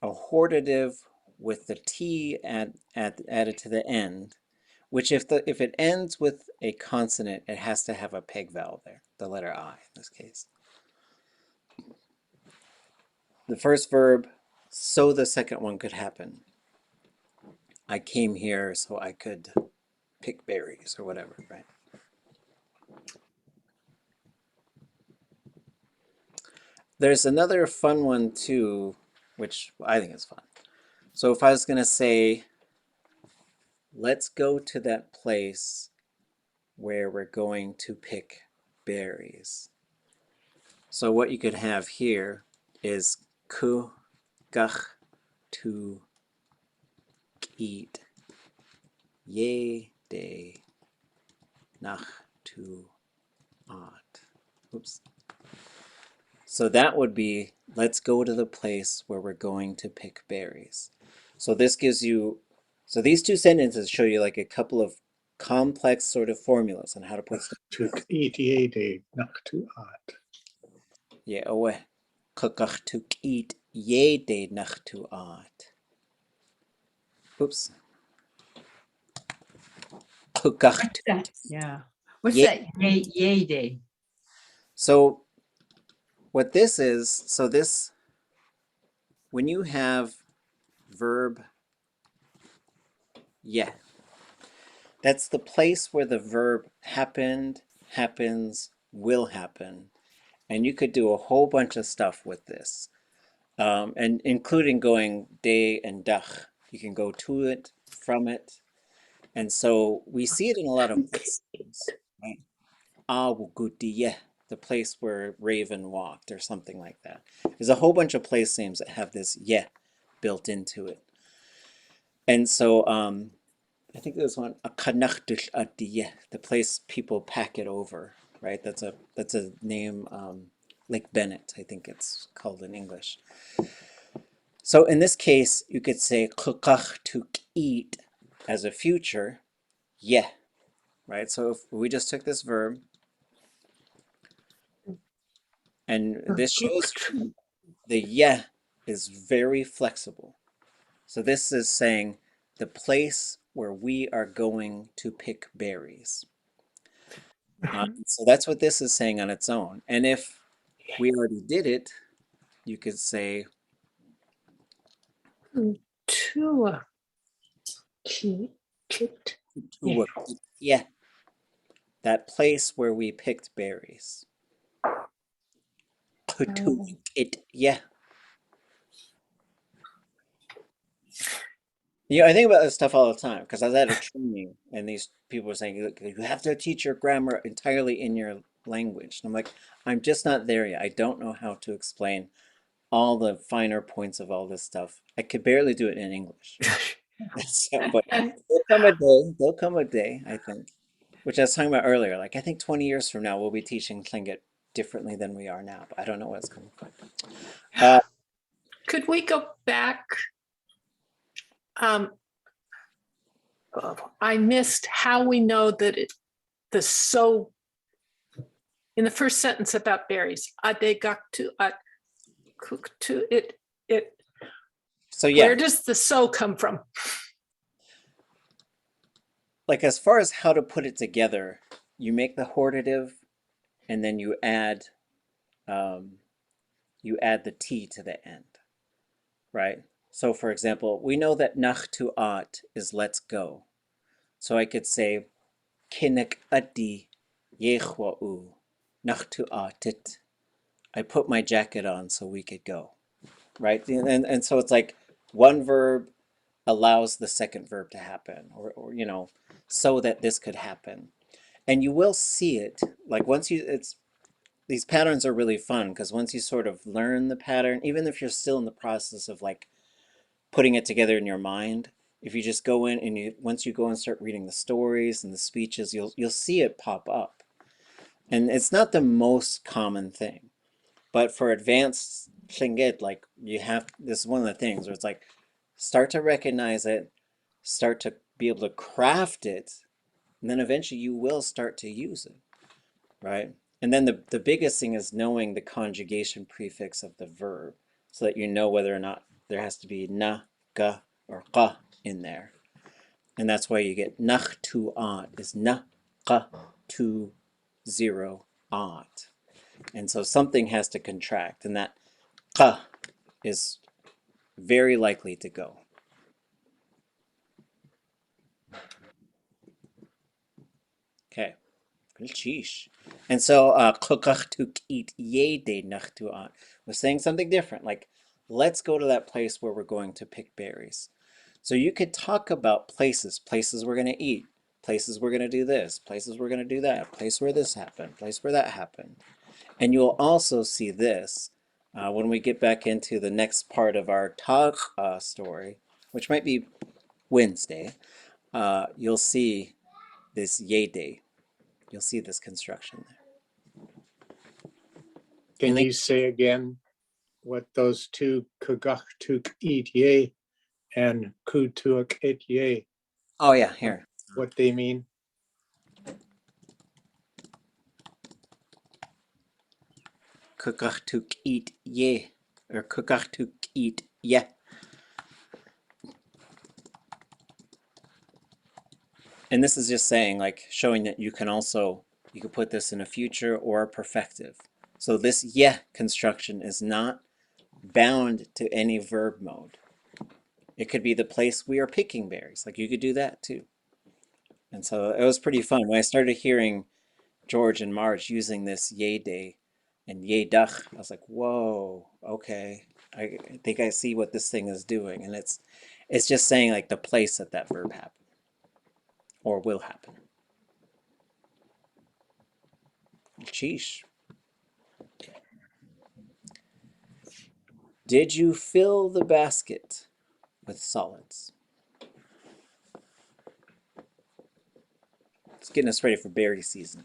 a hortative with the T added to the end, which if it ends with a consonant, it has to have a peg vowel there, the letter I in this case. The first verb, so the second one could happen. I came here so I could pick berries or whatever, right? there's another fun one too, which I think is fun. So if I was going to say, let's go to that place where we're going to pick berries. So what you could have here is ku gach to eat ye de nach to art. Oops. So that would be, let's go to the place where we're going to pick berries. So this gives you, so these two sentences show you like a couple of complex sort of formulas on how to put stuff. To eat ye de nach to art. Yeah, owe kukach to eat ye de nach to art. Oops. Kukach What's that? Yeah. What's Yay. that yay day? So what this is, so this, when you have verb yeah, that's the place where the verb happened, happens, will happen. And you could do a whole bunch of stuff with this, and including going de and dach. You can go to it, from it. And so we see it in a lot of places, right? Awugudiyeh, the place where Raven walked, or something like that. There's a whole bunch of place names that have this yeah built into it. And so I think there's one, ʼakananeek, the place people pack it over, right? That's a name, Lake Bennett, I think it's called in English. So in this case, you could say kukach to eat as a future, yeah, right? So if we just took this verb, and this shows the yeah is very flexible. So this is saying the place where we are going to pick berries. So that's what this is saying on its own. And if we already did it, you could say To yeah, that place where we picked berries. Yeah. You know, I think about this stuff all the time because I was at a training and these people were saying, "Look, you have to teach your grammar entirely in your language." And I'm like, I'm just not there yet. I don't know how to explain all the finer points of all this stuff. I could barely do it in English. So, but there'll come a day, I think, which I was talking about earlier. Like, I think 20 years from now, we'll be teaching Tlingit differently than we are now, but I don't know what's coming from. Could we go back? I missed how we know that the so in the first sentence about berries, aadé gaktu kuktu, it. So yeah, where does the so come from? like as far as how to put it together, you make the hortative, and then you add the t to the end, right? So for example, we know that nach to at is let's go. So I could say Kingeestí yechwa'u nach to atit. I put my jacket on so we could go, right? And so it's like one verb allows the second verb to happen, or you know, so that this could happen. And you will see it, like once these patterns are really fun because once you sort of learn the pattern, even if you're still in the process of like putting it together in your mind, if you just go in and once you go and start reading the stories and the speeches, you'll see it pop up. And it's not the most common thing, but for advanced Tlingit, like this is one of the things where it's like, start to recognize it, start to be able to craft it, and then eventually you will start to use it, right? And then the biggest thing is knowing the conjugation prefix of the verb so that you know whether or not there has to be na, ga, or qa in there. And that's why you get nach to at is na, qa, to, 0, at. And so something has to contract, and that qa is very likely to go. Okay, Sheesh. And so was saying something different, like let's go to that place where we're going to pick berries. So you could talk about places we're going to eat, places we're going to do this, places we're going to do that, place where this happened, place where that happened. And you'll also see this when we get back into the next part of our Táanáx story, which might be Wednesday. You'll see this yéde. You'll see this construction there. Can you say again what those two kagachtuk eat ye and kutuak et ye, Oh yeah, here. what they mean? Kagachtuk eat ye, or kagachtuk eat ye. And this is just saying, like, showing that you can also, you could put this in a future or a perfective. So this ye construction is not bound to any verb mode. It could be the place we are picking berries. Like you could do that too. And so it was pretty fun. When I started hearing George and Marge using this yéde and yédach, I was like, whoa, okay. I think I see what this thing is doing. And it's just saying like the place that that verb happened or will happen. Sheesh. Did you fill the basket with solids? It's getting us ready for berry season.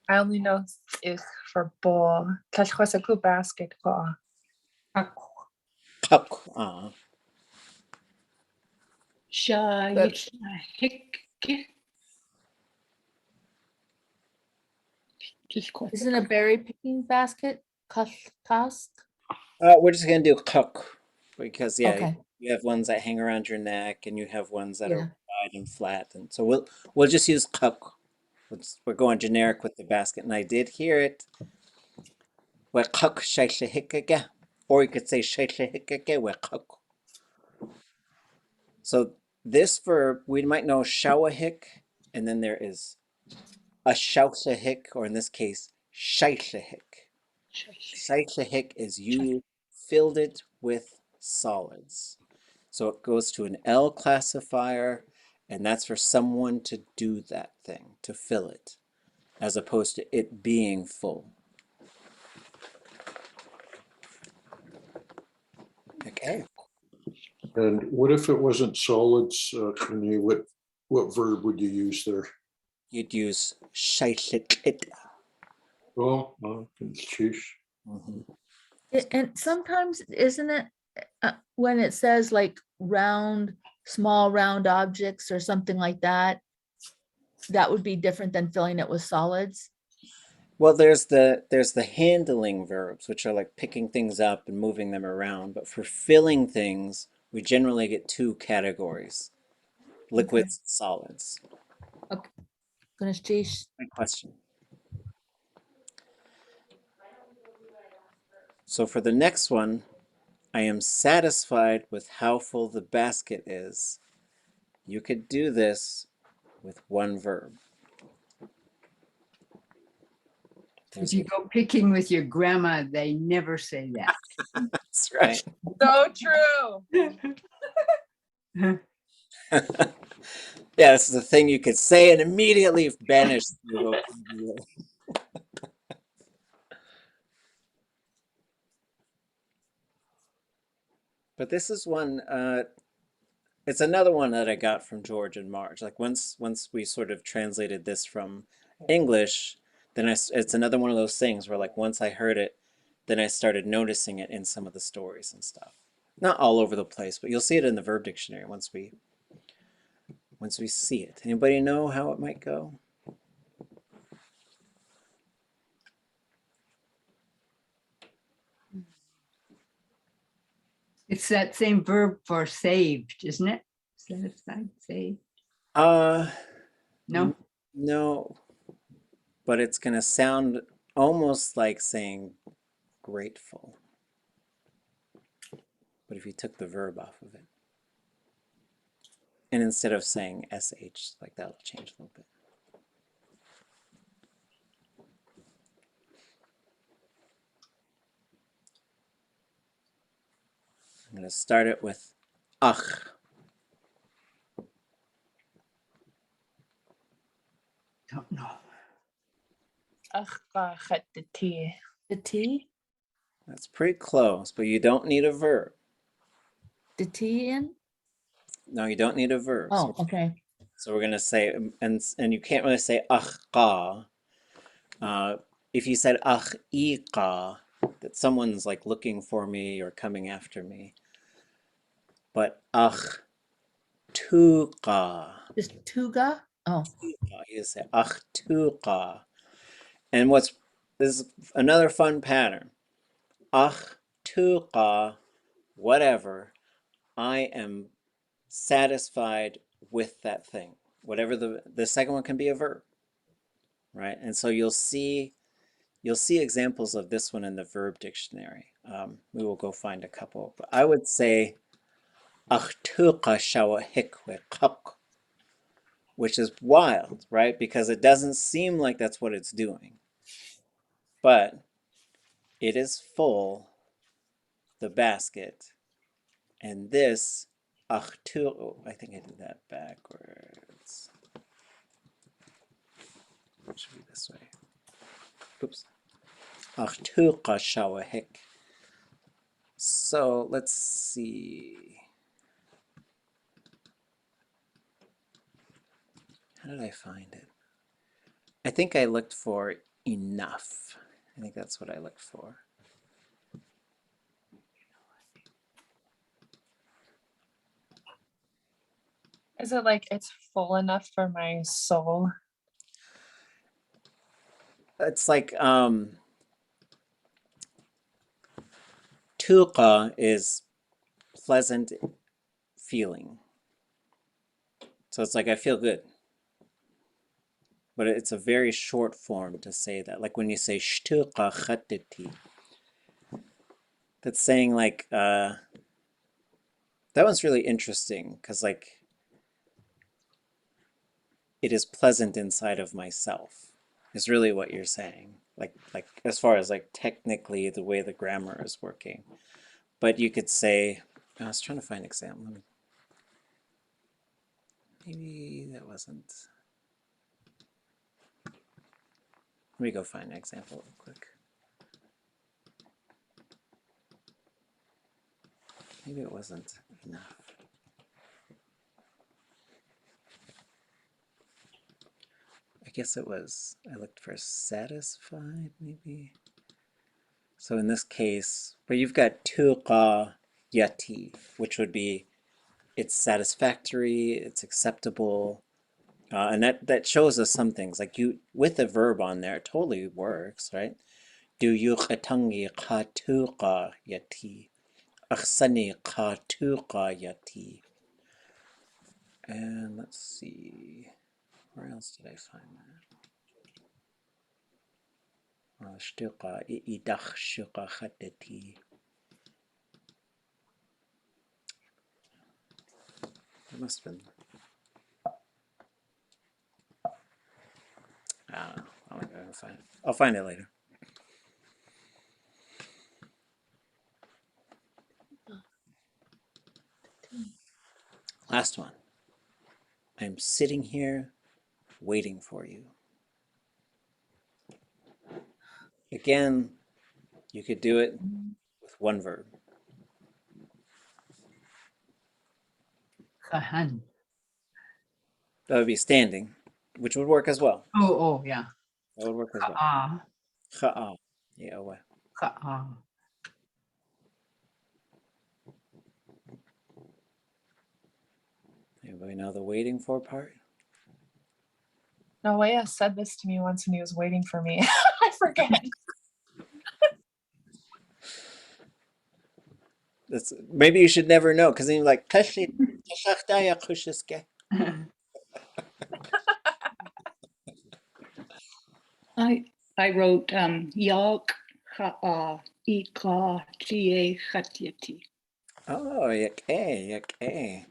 I only know is for ball. Kashwasaku basket ko. Puck. Shooḥ. Isn't a berry picking basket task? We're just gonna do cook because Okay. you have ones that hang around your neck and you have ones that Yeah. are wide and flat, and so we'll just use cook. We're going generic with the basket, and I did hear it. We cook shayshahikage, or you could say shayshahikage we cook. So this verb we might know shawahik, and then there is a shawshahik, or in this case shayshahik. Shayshahik is you filled it with solids. So it goes to an L classifier, and that's for someone to do that thing, to fill it, as opposed to it being full. Okay. And what if it wasn't solids, Renee? What verb would you use there? You'd use shayshikit. Oh, sheesh. And sometimes, isn't it, when it says like small round objects or something like that, that would be different than filling it with solids? Well, there's the handling verbs, which are like picking things up and moving them around. But for filling things, we generally get two categories: liquids, and solids. Okay. Kingeestí. Good question. So for the next one, I am satisfied with how full the basket is. You could do this with one verb. If you go picking with your grandma, they never say that. That's right. So true. Yeah, this is a thing you could say and immediately banish the vocabulary. But this is one, it's another one that I got from George and Marge. Like once we sort of translated this from English, then it's another one of those things where like once I heard it, then I started noticing it in some of the stories and stuff. Not all over the place, but you'll see it in the verb dictionary once we see it. Anybody know how it might go? It's that same verb for saved, isn't it? Set aside, saved. No? No, but it's gonna sound almost like saying grateful. But if you took the verb off of it, and instead of saying sh, like that'll change a little bit. I'm gonna start it with ach. Don't know. The T, That's pretty close, but you don't need a verb. the T in? No, you don't need a verb. Oh, okay. So we're gonna say, and you can't really say achqa. If you said achiqa, that someone's like looking for me or coming after me. But tuqa. Just Tuga? Oh, You say tuqa. And this is another fun pattern. Tuqa, whatever. I am satisfied with that thing. Whatever the second one can be a verb, right? And so you'll see examples of this one in the verb dictionary. We will go find a couple. But I would say tuqa shawahikwe kak, which is wild, right? Because it doesn't seem like that's what it's doing. But it is full, the basket, and this oh, I think I did that backwards. It should be this way. Oops. Tuqa shawahik. So let's see. How did I find it? I think I looked for enough. I think that's what I looked for. Is it like it's full enough for my soul? It's like tuqa is pleasant feeling. So it's like I feel good. But it's a very short form to say that. Like when you say shtuqa khatiti, that's saying like that one's really interesting because like it is pleasant inside of myself is really what you're saying. Like as far as like technically the way the grammar is working. But you could say, I was trying to find an example. Maybe that wasn't. Let me go find an example real quick. Maybe it wasn't enough. I guess it was, I looked for satisfied, maybe. So in this case, but you've got tuqa yati, which would be it's satisfactory, it's acceptable. And that shows us some things. Like you, with the verb on there, it totally works, right? Do you ʼatángi tuqa yati, ʼaksani tuqa yati. And let's see, where else did I find that? Shtuqa idach shuqa khatati. It must have been. I don't know. I'm not gonna find it. I'll find it later. Last one. I'm sitting here waiting for you. Again, you could do it with one verb. Kahan. That would be standing, which would work as well. Oh, yeah. That would work as well. Ka'a. Cha'a. Yeah, well. Ka'a. Anybody know the waiting for part? Noah said this to me once when he was waiting for me. I forget. Maybe you should never know because then you're like, I wrote Yalk Ha'a Ika Keihéenák'w. Oh, okay.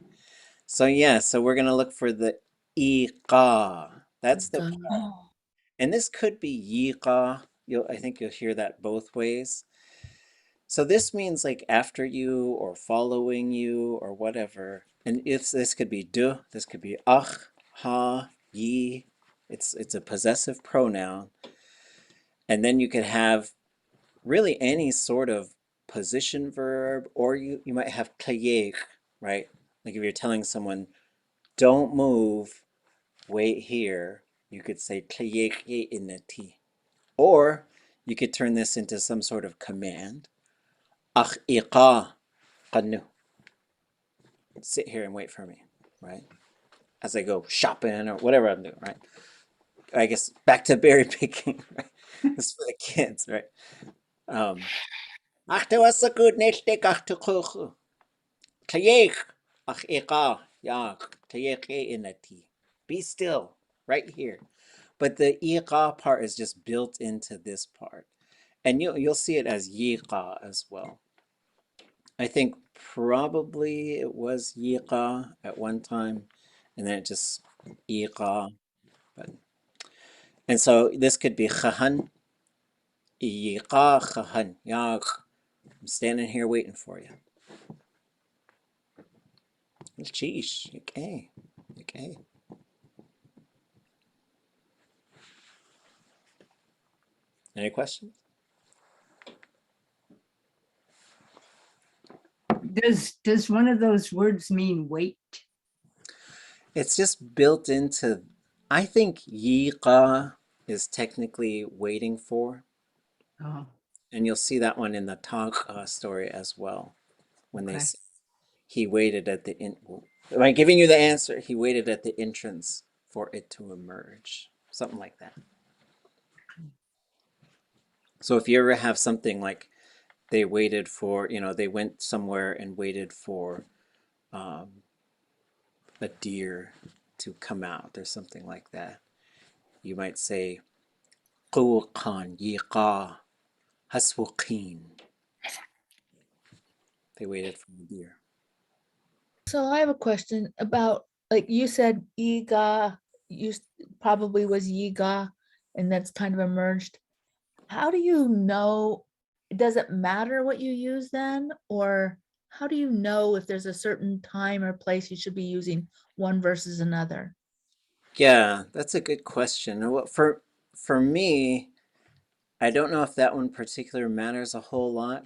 So yeah, so we're gonna look for the iqa. That's the Ika. part. And this could be yiqa. I think you'll hear that both ways. So this means like after you or following you or whatever. And if this could be du, this could be ach, ha, yi. It's a possessive pronoun. And then you could have really any sort of position verb, or you might have kayeik, right? Like if you're telling someone, don't move, wait here, you could say Keihéenák'w. Or you could turn this into some sort of command. Ach iqa qanu. Sit here and wait for me, right? As I go shopping or whatever I'm doing, right? I guess back to berry picking, right? This is for the kids, right? Ach du hast so gut nicht ach du kuchu. Kayeik ach iqa ya Keihéenák'w. Be still, right here. But the iqa part is just built into this part. And you'll see it as yiqa as well. I think probably it was yiqa at one time, and then it just iqa. And so this could be chahan, yiqa chahan, yaq. I'm standing here waiting for you. Sheesh, okay. Any questions? Does one of those words mean wait? It's just built into, I think yiqa is technically waiting for. Oh, And you'll see that one in the Táanáx story as well. When they okay. say he waited at the by giving you the answer, he waited at the entrance for it to emerge. Something like that. So if you ever have something like they waited for, they went somewhere and waited for a deer to come out or something like that, you might say qawqan yiqa haswuqin. They waited for the deer. So I have a question about, like you said, Iga, probably was Yiga, and that's kind of emerged. How do you know? Does it matter what you use then? Or how do you know if there's a certain time or place you should be using one versus another? Yeah, that's a good question. Well, for me, I don't know if that one particular matters a whole lot,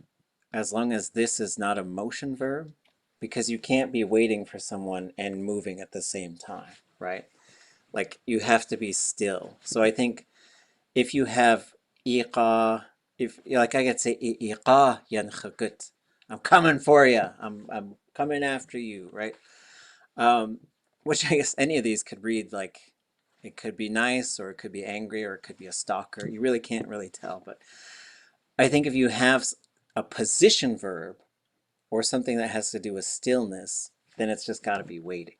as long as this is not a motion verb, because you can't be waiting for someone and moving at the same time, right? Like you have to be still. So I think if you have iqa, if like I could say iqa yanchakut, I'm coming for you. I'm coming after you, right? Which I guess any of these could read like it could be nice or it could be angry or it could be a stalker. You really can't really tell. But I think if you have a position verb or something that has to do with stillness, then it's just got to be waiting.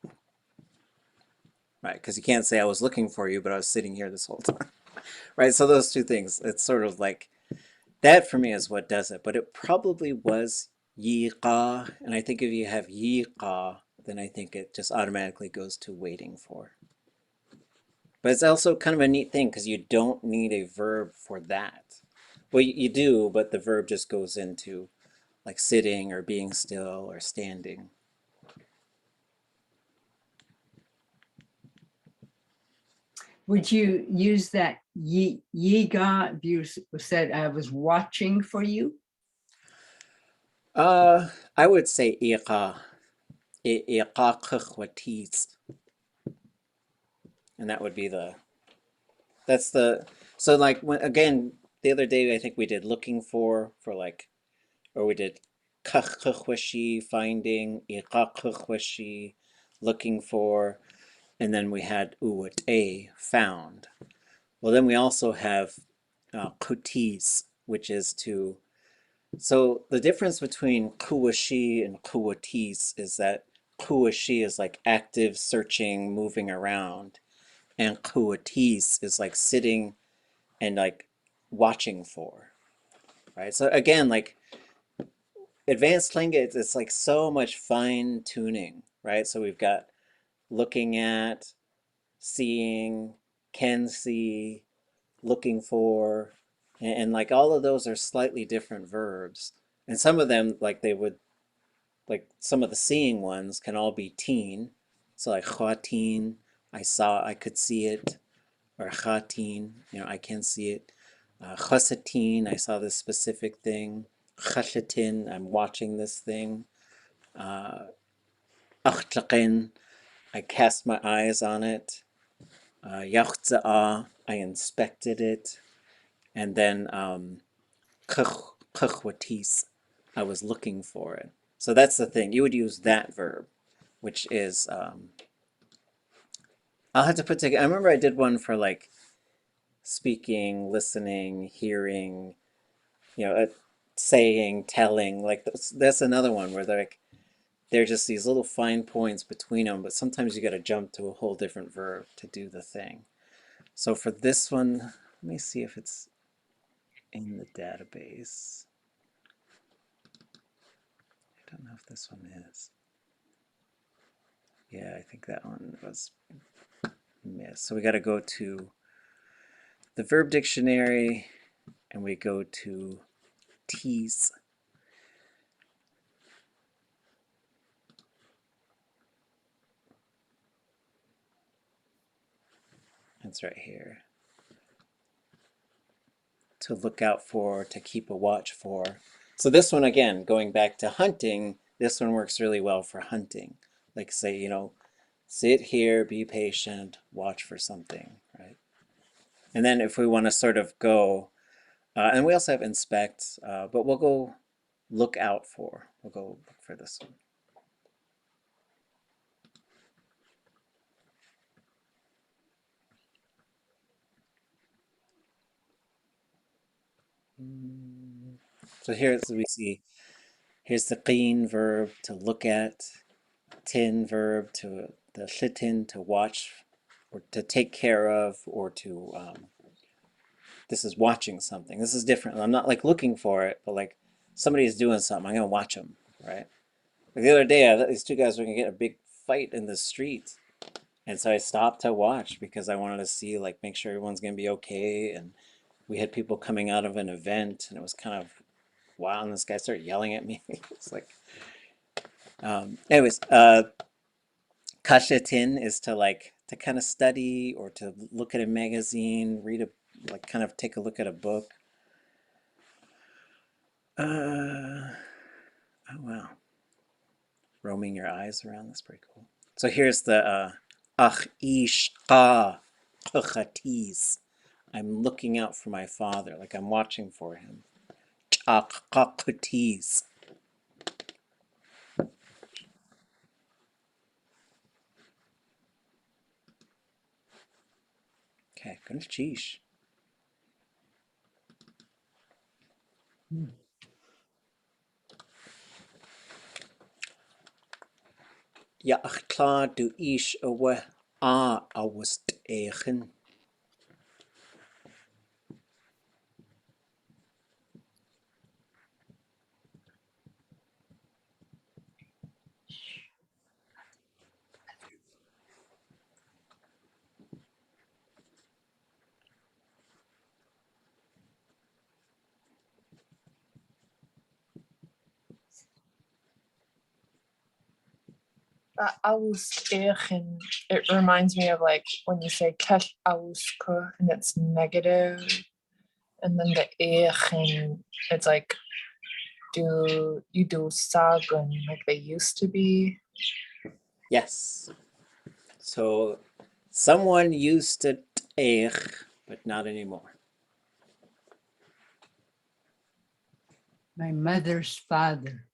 Right? Because you can't say I was looking for you, but I was sitting here this whole time. Right? So those two things, it's sort of like that for me is what does it. But it probably was yiqa. And I think if you have yiqa, then I think it just automatically goes to waiting for. But it's also kind of a neat thing because you don't need a verb for that. Well, you do, but the verb just goes into like sitting or being still or standing. Would you use that yiga if you said I was watching for you? I would say iqa. Iqa. And that would be so like when again the other day I think we did looking for like, or we did finding, iqa looking for, and then we had uwat found. Well, then we also have kutis, which is to. So the difference between kuwashi and kuwatis is that kuwashi is like active, searching, moving around, and kuwatis is like sitting and like watching for, right? So again, like advanced Lingi, it's like so much fine tuning, right? So we've got looking at, seeing, can see, looking for, and like all of those are slightly different verbs. And some of them, like they would, like some of the seeing ones can all be teen. So like chatin, I saw, I could see it, or chatin, you know, I can see it. Chasatin, I saw this specific thing. Chashatin, I'm watching this thing. Achtlaqin, I cast my eyes on it. Yachza'a, I inspected it. And then chachwatis, I was looking for it. So that's the thing. You would use that verb, which is, I'll have to put together. I remember I did one for like speaking, listening, hearing, you know, saying, telling. Like that's another one where they're just these little fine points between them, but sometimes you got to jump to a whole different verb to do the thing. So for this one, let me see if it's in the database. I don't know if this one is. Yeah, I think that one was missed. So we got to go to the verb dictionary and we go to T's. It's right here. To look out for, to keep a watch for. So this one, again, going back to hunting, this one works really well for hunting. Like say, you know, sit here, be patient, watch for something, right? And then if we want to sort of go, and we also have inspect, but we'll go look out for. We'll go look for this one. So here we see, here's the qeen verb, to look at, tin verb, to the shitin, to watch, or to take care of, or to, this is watching something. This is different. I'm not like looking for it, but like somebody's doing something, I'm gonna watch them, right? Like the other day, I thought these two guys were gonna get a big fight in the street. And so I stopped to watch because I wanted to see, like, make sure everyone's gonna be okay. And we had people coming out of an event, and it was kind of wow. And this guy started yelling at me. It's like, anyways, kashatin is to like to kind of study or to look at a magazine, read a like kind of take a look at a book. Oh wow, roaming your eyes around. That's pretty cool. So here's the ishqa chatis. I'm looking out for my father, like I'm watching for him. Chaqaqtis. Okay, good cheesh. Ya'chtla du ish awe awus Héen. Héen, it reminds me of like when you say kesh awuska and it's negative, and then the Héen, it's like do you do sagun like they used to be. Yes. So someone used to eich, but not anymore. My mother's father.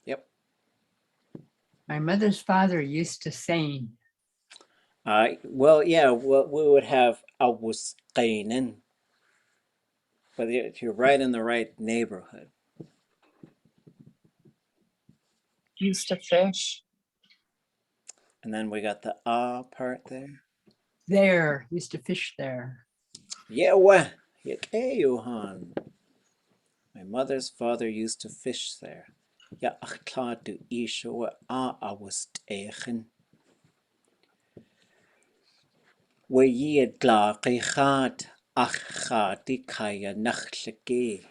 Yep. My mother's father used to sing. Well, yeah, well, we would have awus qainen. But you're right in the right neighborhood. Used to fish. And then we got the part there. There, used to fish there. Yewa, Kayaaní. My mother's father used to fish there. Shooḳ du Dísi La.óos Tláa. We Tláa Keihéenák'w Kayaaní.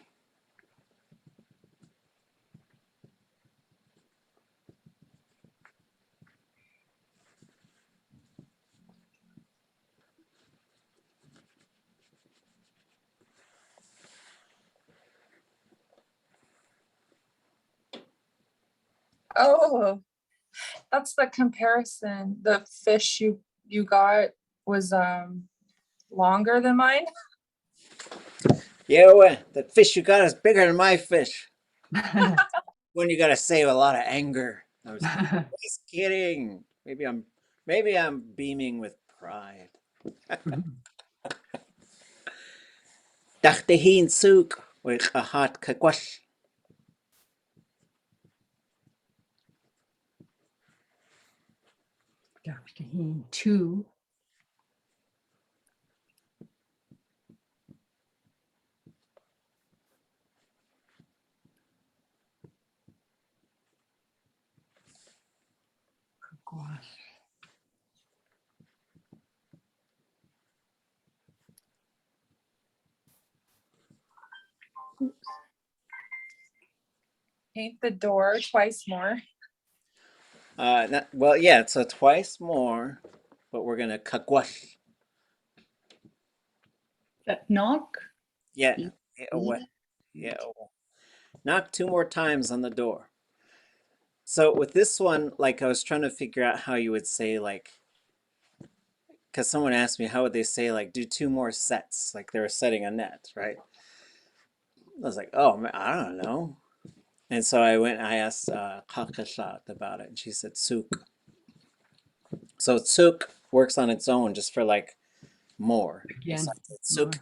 Oh, that's the comparison. The fish you got was longer than mine. Yeah, that fish you got is bigger than my fish. When you gotta save a lot of anger. I was just kidding. Maybe I'm beaming with pride. Daséix'án shooḳ with a hot woosh. Dr. Héen, 2. Paint the door twice more. Well, yeah, so twice more, but we're gonna woosh. That knock? Yeah, yeah. Knock 2 more times on the door. So with this one, like I was trying to figure out how you would say like, because someone asked me how would they say like do 2 more sets, like they were setting a net, right? I was like, oh man, I don't know. And so I asked Kayaaní about it, and she said shooḳ. So shooḳ works on its own just for like more. Again. Shooḳ.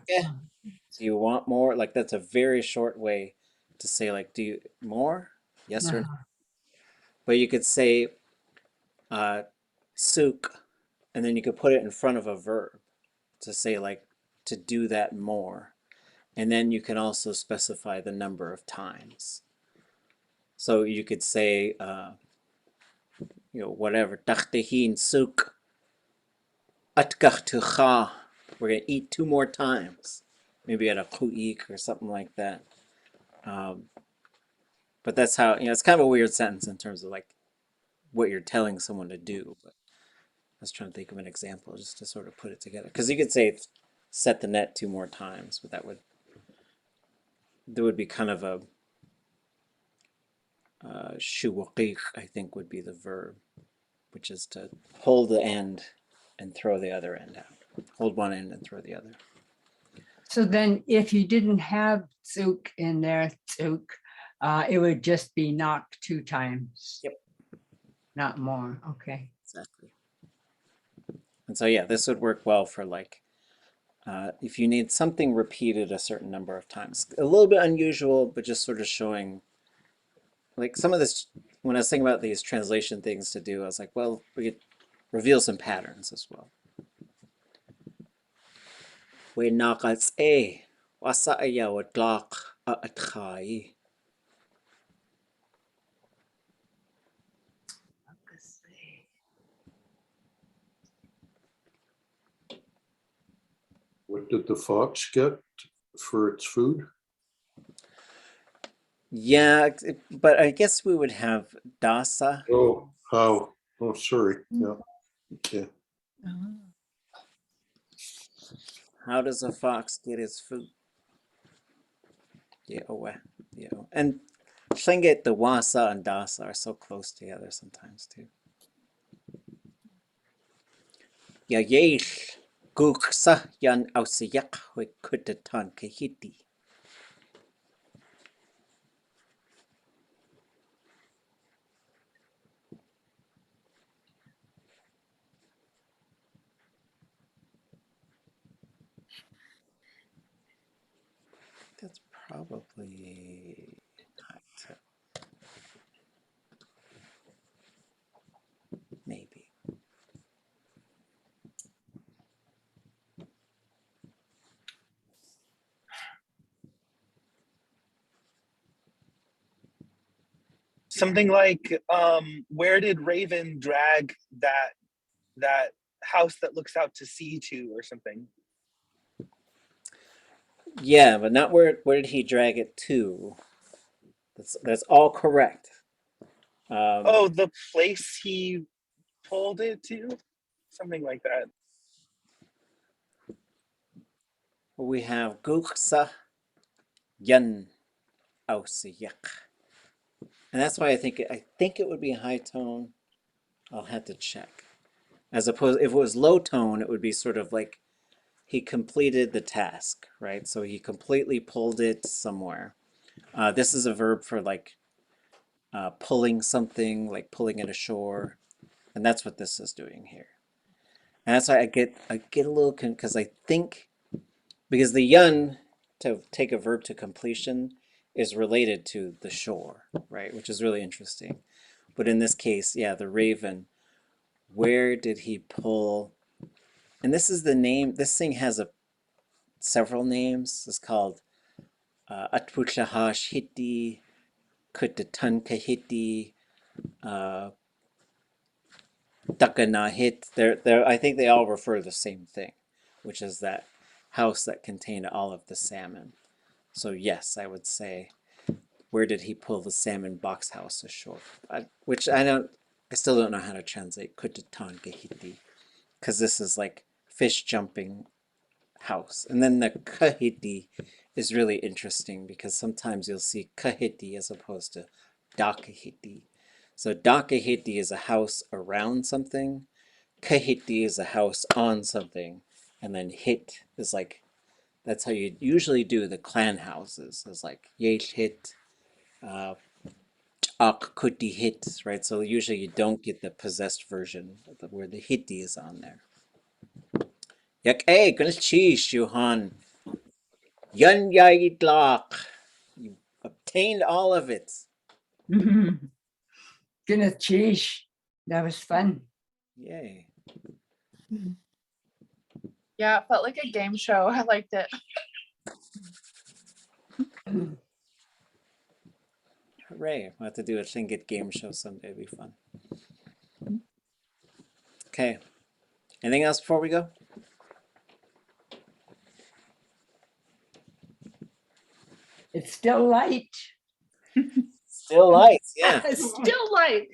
Do you want more? Like that's a very short way to say like, do you more? Yes or no? But you could say shooḳ, and then you could put it in front of a verb to say like to do that more. And then you can also specify the number of times. So you could say, whatever. Daséix'án shooḳ ʼatángi. We're going to eat 2 more times. Maybe at a keihéenák'w or something like that. But that's how, it's kind of a weird sentence in terms of like what you're telling someone to do. But I was trying to think of an example just to sort of put it together. Because you could say set the net 2 more times, but there would be kind of a shooḳ, I think, would be the verb, which is to hold the end and throw the other end out. Hold one end and throw the other. So then if you didn't have shooḳ in there, it would just be knock 2 times. Yep. Not more. Okay. Exactly. And so, yeah, this would work well for like, if you need something repeated a certain number of times. A little bit unusual, but just sort of showing, like some of this, when I was thinking about these translation things to do, I was like, well, we could reveal some patterns as well. We nakas wasa ayaw tlaq a'atxai. What did the fox get for its food? Yeah, but I guess we would have dasa. Oh, how? Oh, sorry. Yeah. Okay. How does a fox get its food? Yeah, yeah. And Shlingit, the wasa and dasa are so close together sometimes too. Ya yesh guksa yan ausiyak we kutatan kahiti. That's probably not. Maybe. something like, where did Raven drag that house that looks out to sea to, or something? Yeah, but not where did he drag it to? That's all correct. Oh, the place he pulled it to? Something like that. We have Guksa Yan Ausiyak. And that's why I think it would be high tone. I'll have to check. As opposed, if it was low tone, it would be sort of like he completed the task, right? So he completely pulled it somewhere. This is a verb for like pulling something, like pulling it ashore. And that's what this is doing here. And that's why I get a little, because I think, because the yun, to take a verb to completion, is related to the shore, right? Which is really interesting. But in this case, yeah, the raven, where did he pull? And this is the name, this thing has several names. It's called Atwuchahash Hiti, Kutatunka Dakanahit. I think they all refer to the same thing, which is that house that contained all of the salmon. So yes, I would say, where did he pull the salmon box house ashore? Which I still don't know how to translate Kutatunka, because this is like fish jumping house. And then the kahiti is really interesting because sometimes you'll see kahiti as opposed to dakahiti. So dakahiti is a house around something. Kahiti is a house on something. And then hit is like, that's how you usually do the clan houses. It's like yesh hit, ak kuti hit, right? So usually you don't get the possessed version where the hiti is on there. Yak gonna cheese, Johan. Yun Tláa. You obtained all of it. Gonna cheese. That was fun. Yay. Yeah, it felt like a game show. I liked it. Hooray. We'll have to do a Tlingit game show someday. It'd be fun. Okay. Anything else before we go? It's still light. Still lights, yeah. Still light.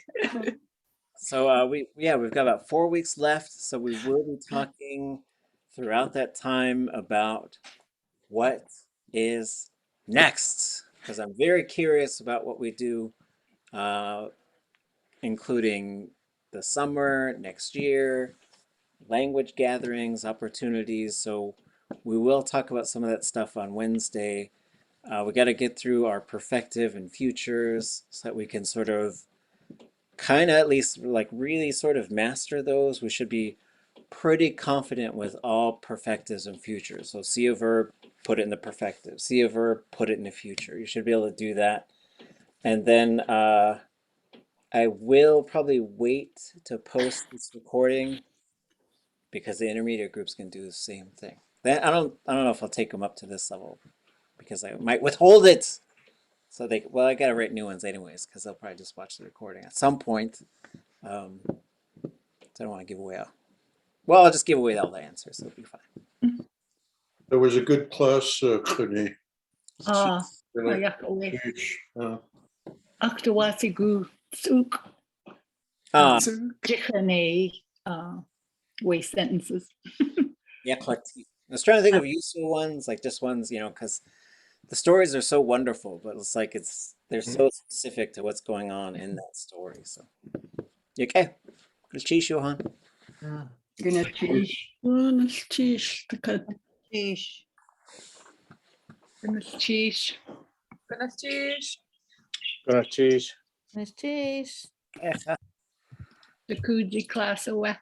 So we've got about 4 weeks left. So we will be talking throughout that time about what is next, because I'm very curious about what we do, including the summer, next year, language gatherings, opportunities. So we will talk about some of that stuff on Wednesday. We got to get through our perfective and futures so that we can sort of kind of at least like really sort of master those. We should be pretty confident with all perfectives and futures. So see a verb, put it in the perfective. See a verb, put it in the future. You should be able to do that. And then I will probably wait to post this recording because the intermediate groups can do the same thing. Then I don't know if I'll take them up to this level because I might withhold it. So I gotta write new ones anyways because they'll probably just watch the recording at some point. So I don't want to give away I'll just give away all the answers. It'll be fine. There was a good class, René. Achtawasigu souk. Way sentences. Yeah, I was trying to think of useful ones, like just ones, because the stories are so wonderful, but it's like they're so specific to what's going on in that story. So, okay, good cheese, Johan. Gonna cheese. Cheese. Sheesh. Cheese. Gonna cheese. Gonna cheese. Miss Cheese. The Coogee class away.